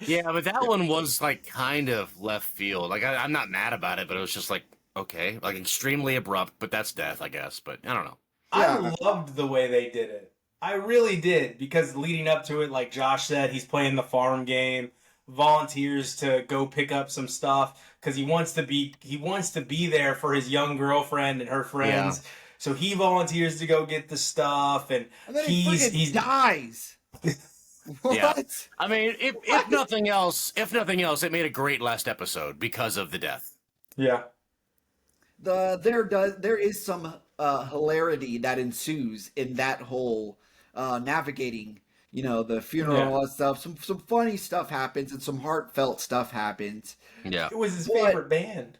Yeah, but that one was kind of left field. I'm not mad about it, but it was just okay, extremely abrupt. But that's death, I guess. But I don't know. I loved the way they did it. I really did, because leading up to it, like Josh said, he's playing the farm game, volunteers to go pick up some stuff because he wants to be there for his young girlfriend and her friends. Yeah. So he volunteers to go get the stuff, and then he dies. What? Yeah. I mean, if nothing else, it made a great last episode because of the death. Yeah. There is some hilarity that ensues in that whole navigating, the funeral and stuff. Some funny stuff happens and some heartfelt stuff happens. Yeah. It was his favorite band.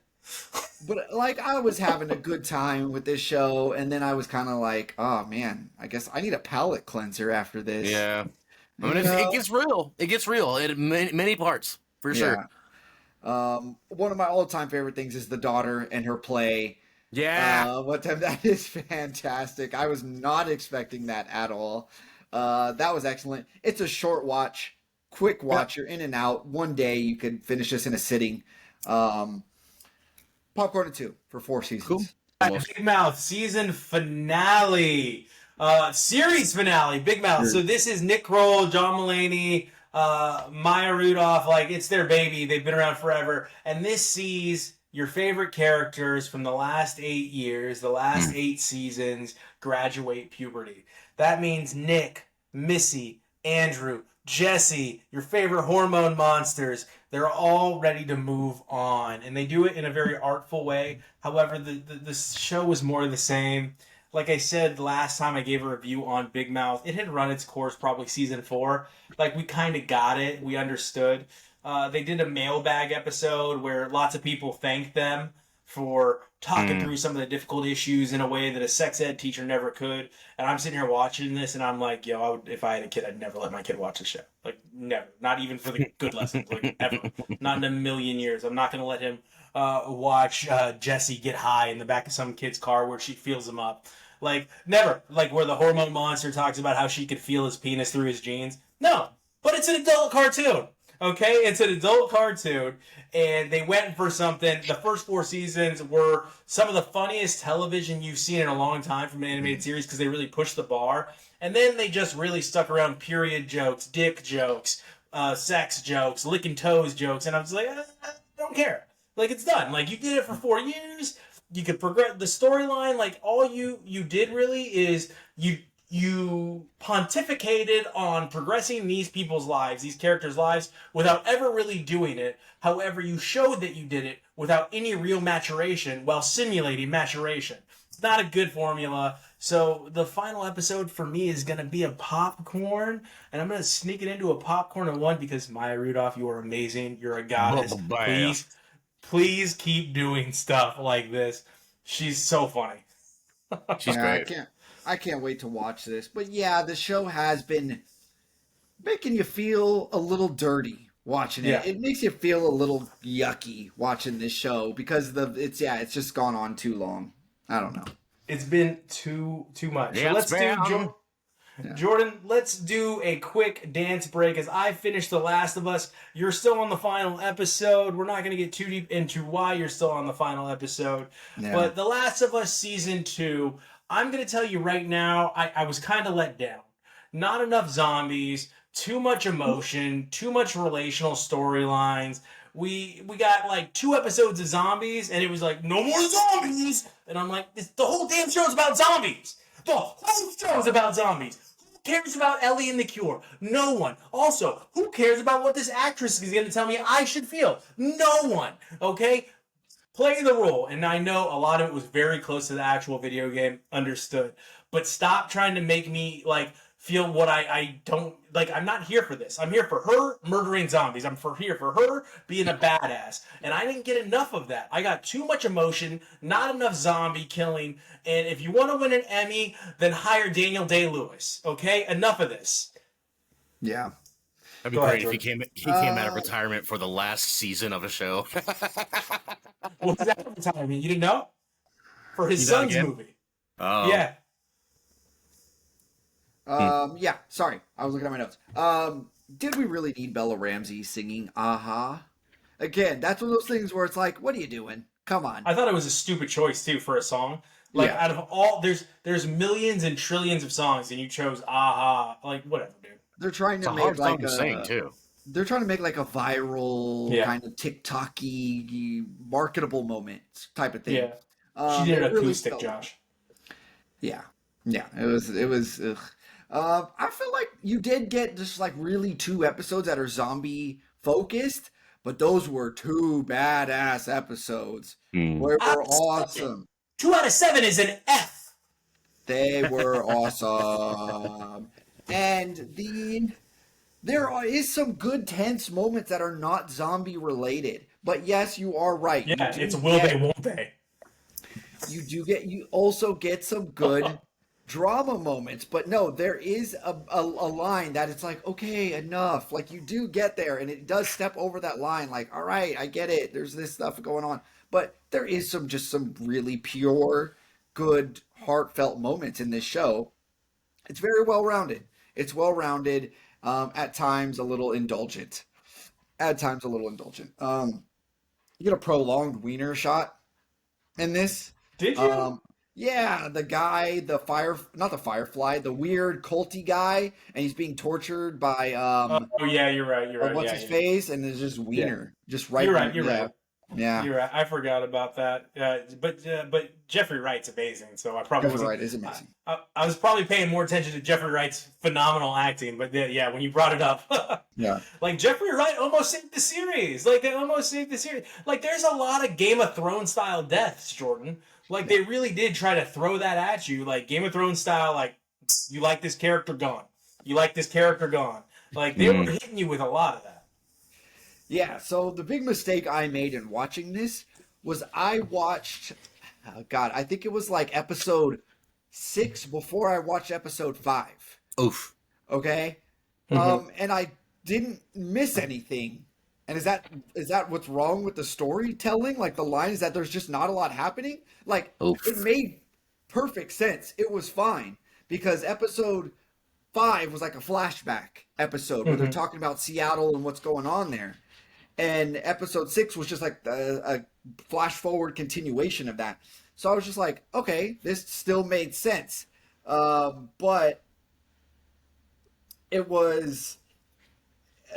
But I was having a good time with this show, and then I was kind of like, oh man, I guess I need a palate cleanser after this. Yeah. I mean, it gets real. It gets real in many parts, for sure. One of my all-time favorite things is the daughter and her play. Yeah. That is fantastic. I was not expecting that at all. That was excellent. It's a short watch, quick watch. You're in and out. One day you could finish this in a sitting. Popcorn and 2 for 4 seasons. Cool. Big Mouth season finale, series finale. Big Mouth. So this is Nick Kroll, John Mulaney, Maya Rudolph. Like, it's their baby. They've been around forever, and this sees your favorite characters from the last 8 years, the last 8 seasons, graduate puberty. That means Nick, Missy, Andrew, Jesse, your favorite hormone monsters, they're all ready to move on. And they do it in a very artful way. However, the show was more of the same. Like I said last time I gave a review on Big Mouth, it had run its course probably season 4. Like, we kind of got it. We understood. They did a mailbag episode where lots of people thanked them for talking through some of the difficult issues in a way that a sex ed teacher never could. And I'm sitting here watching this, and I'm like, yo, if I had a kid, I'd never let my kid watch the show. Like, never. Not even for the good lessons. Like, ever. Not in a million years. I'm not going to let him watch Jessie get high in the back of some kid's car where she feels him up. Like, never. Like, where the hormone monster talks about how she could feel his penis through his jeans. No. But it's an adult cartoon. Okay, it's an adult cartoon, and they went for something. The first 4 seasons were some of the funniest television you've seen in a long time from an animated series because they really pushed the bar. And then they just really stuck around period jokes, dick jokes, sex jokes, licking toes jokes, and I was like, I don't care. Like, it's done. Like, you did it for 4 years. You could progress the storyline. Like, all you did really is you pontificated on progressing these people's lives, these characters' lives, without ever really doing it. However, you showed that you did it without any real maturation while simulating maturation. It's not a good formula. So the final episode for me is going to be a popcorn, and I'm going to sneak it into a popcorn of 1 because Maya Rudolph, you are amazing. You're a goddess. Please keep doing stuff like this. She's so funny. She's great. I can't wait to watch this. But yeah, the show has been making you feel a little dirty watching it. Yeah. It makes you feel a little yucky watching this show because it's just gone on too long. I don't know. It's been too much. Yeah, so Jordan, let's do a quick dance break as I finish The Last of Us. You're still on the final episode. We're not going to get too deep into why you're still on the final episode. Yeah. But The Last of Us Season 2, I'm going to tell you right now, I was kind of let down. Not enough zombies, too much emotion, too much relational storylines. We got like 2 episodes of zombies, and it was like, no more zombies! And I'm like, the whole damn show's about zombies! The whole show's about zombies! Who cares about Ellie and the Cure? No one. Also, who cares about what this actress is going to tell me I should feel? No one. Okay? Play the role, and I know a lot of it was very close to the actual video game, understood. But stop trying to make me, like, feel what I don't, like, I'm not here for this. I'm here for her murdering zombies. I'm here for her being a badass. And I didn't get enough of that. I got too much emotion, not enough zombie killing, and if you want to win an Emmy, then hire Daniel Day-Lewis, okay? Enough of this. Yeah. That'd be great if he came out of retirement for the last season of a show. What's that retirement? You didn't know? For his son's movie. Oh. Yeah. Yeah, sorry. I was looking at my notes. Did we really need Bella Ramsey singing Aha? Again, that's one of those things where it's like, what are you doing? Come on. I thought it was a stupid choice, too, for a song. Like, out of all, there's millions and trillions of songs, and you chose Aha. Like, whatever, dude. They're trying to make like they're trying to make like a viral kind of TikTok-y marketable moment type of thing. Yeah. She did an acoustic, Josh. Yeah. Yeah. It was ugh. I feel like you did get just like really 2 episodes that are zombie focused, but those were 2 badass episodes where were awesome. 2 out of 7 is an F. They were awesome. And there is some good tense moments that are not zombie related. But yes, you are right. Yeah, it's will they, won't they. You also get some good drama moments. But no, there is a line that it's like, okay, enough. Like, you do get there, and it does step over that line. Like, all right, I get it. There's this stuff going on. But there is some really pure, good, heartfelt moments in this show. It's very well rounded. It's well-rounded. At times a little indulgent. At times a little indulgent. You get a prolonged wiener shot in this. Did you? Yeah, the guy, not the Firefly, the weird culty guy, and he's being tortured by Oh yeah, you're right. You're right. what's Yeah, his yeah. face, and there's just Yeah. wiener, just right. You're right. You're yeah, right. yeah. You're right. I forgot about that. But Jeffrey Wright's amazing, so I probably Jeffrey wasn't. Wright is amazing. I was probably paying more attention to Jeffrey Wright's phenomenal acting, but yeah, when you brought it up, Yeah, like Jeffrey Wright almost saved the series. Like they almost saved the series. Like there's a lot of Game of Thrones style deaths, Jordan. Like they really did try to throw that at you, like Game of Thrones style. Like you like this character gone. You like this character gone. Like they were hitting you with a lot of that. yeah. So the big mistake I made in watching this was I watched, oh God, I think it was like episode 6 before I watched episode 5. Oof. Okay, and I didn't miss anything. And is that what's wrong with the storytelling? Like the line is that there's just not a lot happening. Like Oof. it made perfect sense. It was fine because episode 5 was like a flashback episode where they're talking about Seattle and what's going on there, and episode 6 was just like a flash forward continuation of that. So I was just like, okay, this still made sense, but it was.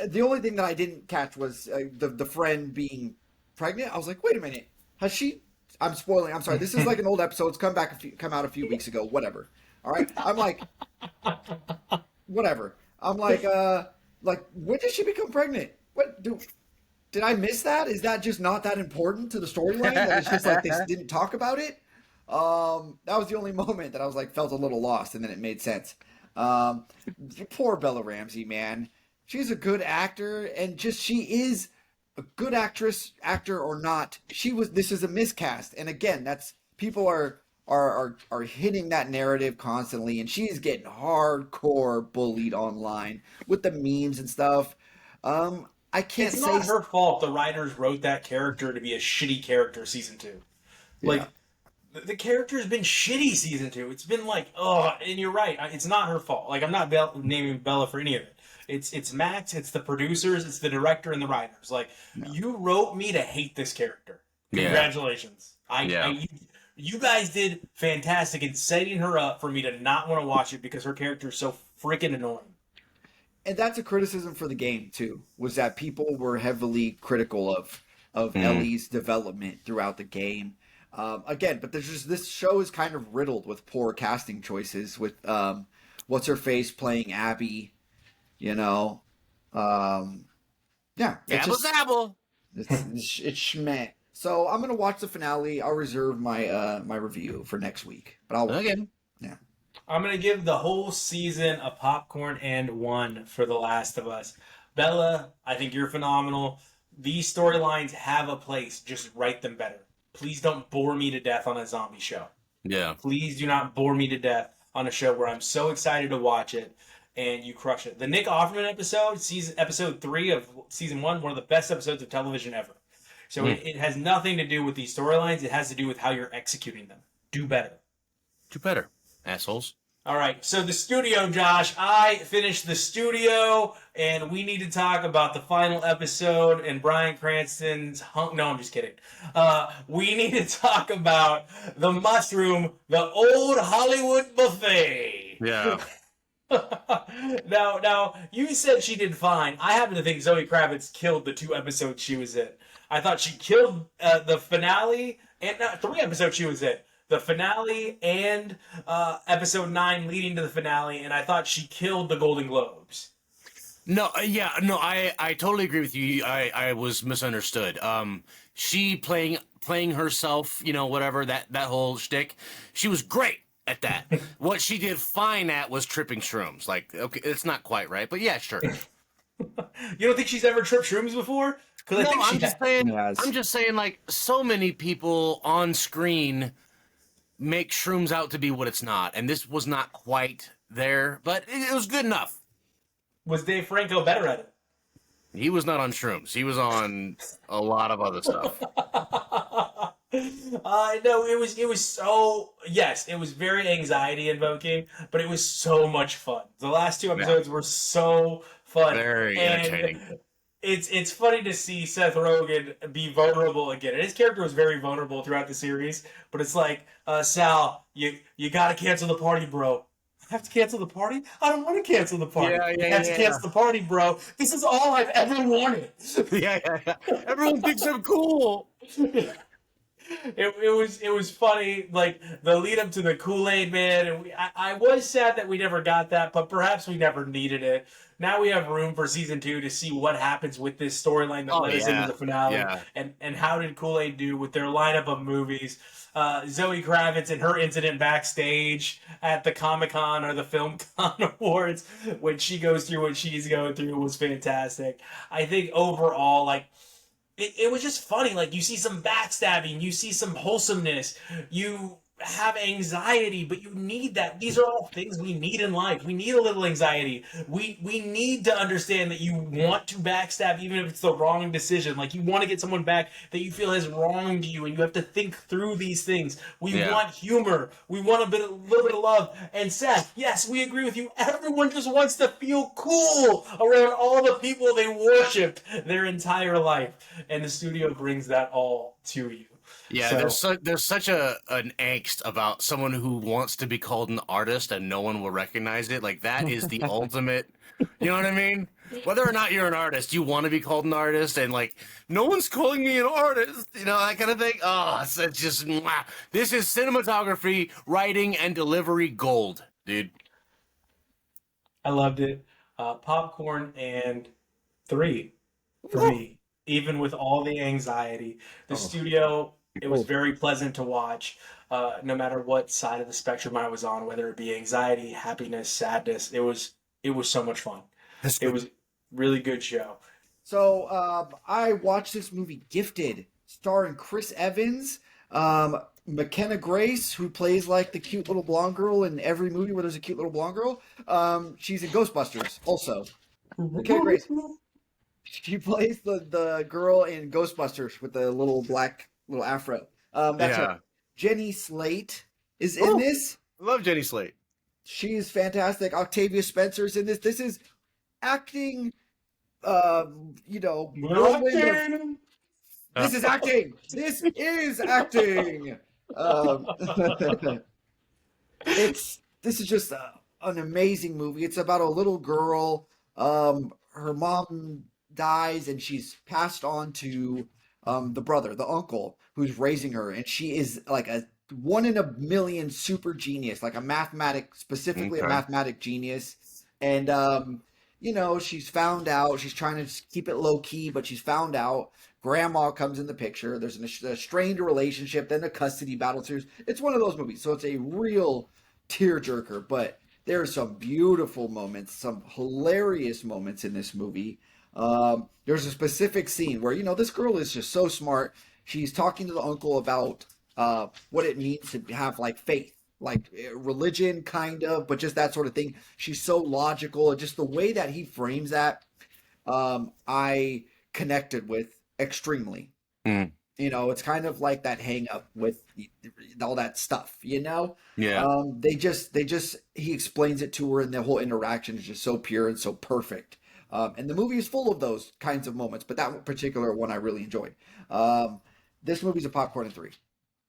The only thing that I didn't catch was the friend being pregnant. I was like, wait a minute, has she? I'm spoiling. I'm sorry. This is like an old episode. It's come out a few weeks ago. Whatever. All right. I'm like, whatever. I'm like when did she become pregnant? Did I miss that? Is that just not that important to the storyline? That it's just like they didn't talk about it. That was the only moment that I was like felt a little lost, and then it made sense. Poor Bella Ramsey, man. She's a good actor, and just she is a good actor or not. This is a miscast, and again, that's people are hitting that narrative constantly, and she's getting hardcore bullied online with the memes and stuff. I can't It's say not her fault. The writers wrote that character to be a shitty character. Season 2, like. Yeah. The character's been shitty season 2. It's been like, and you're right. It's not her fault. Like, I'm not naming Bella for any of it. It's Max, it's the producers, it's the director, and the writers. Like, you wrote me to hate this character. Congratulations. You guys did fantastic in setting her up for me to not want to watch it because her character is so freaking annoying. And that's a criticism for the game too. Was that people were heavily critical of Ellie's development throughout the game. Again, but there's just this show is kind of riddled with poor casting choices. With what's her face playing Abby, you know, yeah, Apple. it's schmeh. So I'm gonna watch the finale. I'll reserve my my review for next week. But yeah. I'm going to give the whole season a popcorn and 1 for The Last of Us. Bella, I think you're phenomenal. These storylines have a place. Just write them better. Please don't bore me to death on a zombie show. Yeah. Please do not bore me to death on a show where I'm so excited to watch it and you crush it. The Nick Offerman episode, episode 3 of season 1, one of the best episodes of television ever. So it has nothing to do with these storylines. It has to do with how you're executing them. Do better. Do better, assholes. All right, so the studio, Josh. I finished the studio, and we need to talk about the final episode and Bryan Cranston's No, I'm just kidding. We need to talk about the mushroom, the old Hollywood buffet. Yeah. Now, you said she did fine. I happen to think Zoe Kravitz killed the 2 episodes she was in. I thought she killed the finale, and 3 episodes she was in. The finale and episode 9 leading to the finale, and I thought she killed the Golden Globes. I totally agree with you. I was misunderstood. She playing herself, whatever, that whole shtick, she was great at that. What she did fine at was tripping shrooms. Like, okay, it's not quite right, but yeah, sure. You don't think she's ever tripped shrooms before? Because I'm just saying, like, so many people on screen make shrooms out to be what it's not, and this was not quite there, but it was good enough. Was Dave Franco better at it? He was not on shrooms. He was on a lot of other stuff. No, it was so, yes, it was very anxiety invoking, but it was so much fun. The last two Yeah, episodes were so fun, very entertaining. and it's funny to see Seth Rogen be vulnerable again. And his character was very vulnerable throughout the series, but it's like, Sal, you gotta cancel the party, bro. I have to cancel the party? I don't want to cancel the party. Yeah, You yeah, have to yeah, cancel the party, bro. This is all I've ever wanted. yeah, yeah, yeah. Everyone thinks I'm cool. It was funny, like the lead up to the Kool-Aid Man, and I was sad that we never got that, but perhaps we never needed it. Now we have room for season 2 to see what happens with this storyline that Oh led us into yeah, the finale, yeah. and how did Kool-Aid do with their lineup of movies. Zoe Kravitz and her incident backstage at the Comic-Con or the Film Con Awards when she goes through what she's going through was fantastic. I think overall, like, it was just funny. Like, you see some backstabbing, you see some wholesomeness, you have anxiety, but you need that. These are all things we need in life. We need a little anxiety. We need to understand that you want to backstab even if it's the wrong decision. Like, you want to get someone back that you feel has wronged you, and you have to think through these things. We Yeah. want humor. We want a little bit of love. And Seth, yes, we agree with you. Everyone just wants to feel cool around all the people they worshipped their entire life, and the studio brings that all to you. Yeah, there's such an angst about someone who wants to be called an artist and no one will recognize it. Like that is the ultimate. You know what I mean? Whether or not you're an artist, you want to be called an artist, and like no one's calling me an artist. You know, that kind of thing. Oh, it's just mwah. This is cinematography, writing, and delivery gold, dude. I loved it. Popcorn and 3 for me, even with all the anxiety. The Oh, studio, it was oh, very pleasant to watch, no matter what side of the spectrum I was on, whether it be anxiety, happiness, sadness. It was so much fun. That's It good. was really good show. So I watched this movie Gifted, starring Chris Evans, McKenna Grace, who plays like the cute little blonde girl in every movie where there's a cute little blonde girl. She's in Ghostbusters also. McKenna Grace. She plays the girl in Ghostbusters with the little black little afro. That's her. Yeah. Jenny Slate is in Oh, this. I love Jenny Slate. She is fantastic. Octavia Spencer's in this. This is acting. Whirlwind of. This is acting. This is acting. Um, this is just an amazing movie. It's about a little girl. Her mom dies, and she's passed on to the brother, the uncle, who's raising her, and she is like a one in a million super genius, like a specifically a Okay. mathematic genius. And she's found out. She's trying to keep it low key, but she's found out. Grandma comes in the picture. There's a strained relationship, then a custody battle series. It's one of those movies, so it's a real tearjerker. But there are some beautiful moments, some hilarious moments in this movie. There's a specific scene where this girl is just so smart. She's talking to the uncle about what it means to have like faith, like religion, kind of, but just that sort of thing. She's so logical, and just the way that he frames that, I connected with extremely. Mm. It's kind of like that hang up with all that stuff. Yeah. He explains it to her, and the whole interaction is just so pure and so perfect. And the movie is full of those kinds of moments, but that particular one I really enjoyed. This movie's a popcorn and 3.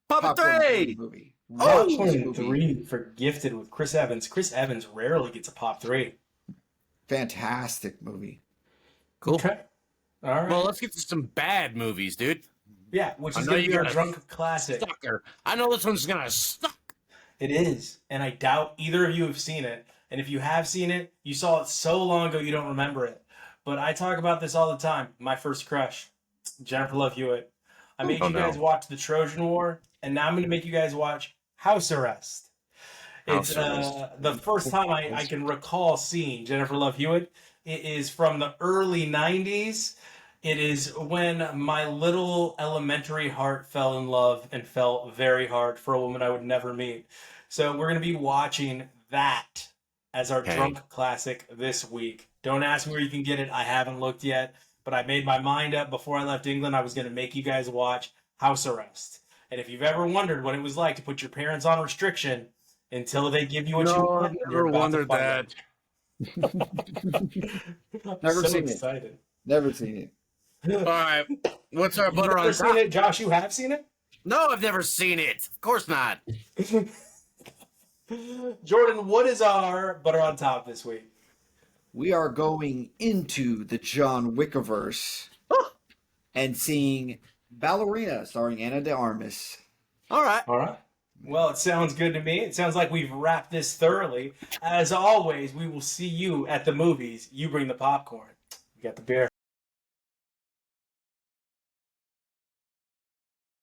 Papa Popcorn and 3 Three. movie. Oh, Watch this Popcorn movie. 3 for Gifted with Chris Evans. Chris Evans rarely gets a pop 3. Fantastic movie. Cool. Okay. All right. Well, let's get to some bad movies, dude. Yeah, which I is know going to you be our got a drunk classic. sucker. I know this one's gonna suck. It is, and I doubt either of you have seen it. And if you have seen it, you saw it so long ago you don't remember it. But I talk about this all the time. My first crush, Jennifer Love Hewitt. I made Oh, you guys no. watch The Trojan War, and now I'm going to make you guys watch House Arrest. It's House Arrest. the first time I can recall seeing Jennifer Love Hewitt. It is from the early 90s. It is when my little elementary heart fell in love and fell very hard for a woman I would never meet. So we're going to be watching that as our Okay. drunk classic this week. Don't ask me where you can get it. I haven't looked yet, but I made my mind up before I left England. I was going to make you guys watch House Arrest. And if you've ever wondered what it was like to put your parents on restriction until they give you what you No, want, I've you're never about to wondered find that. out. Never So seen excited. Never seen it. All right, what's our You've butter never on seen top? it, Josh? You have seen it? No, I've never seen it. Of course not. Jordan, what is our butter on top this week? We are going into the John Wickiverse and seeing Ballerina starring Anna de Armas. All right. All right. Well, it sounds good to me. It sounds like we've wrapped this thoroughly. As always, we will see you at the movies. You bring the popcorn. You got the beer.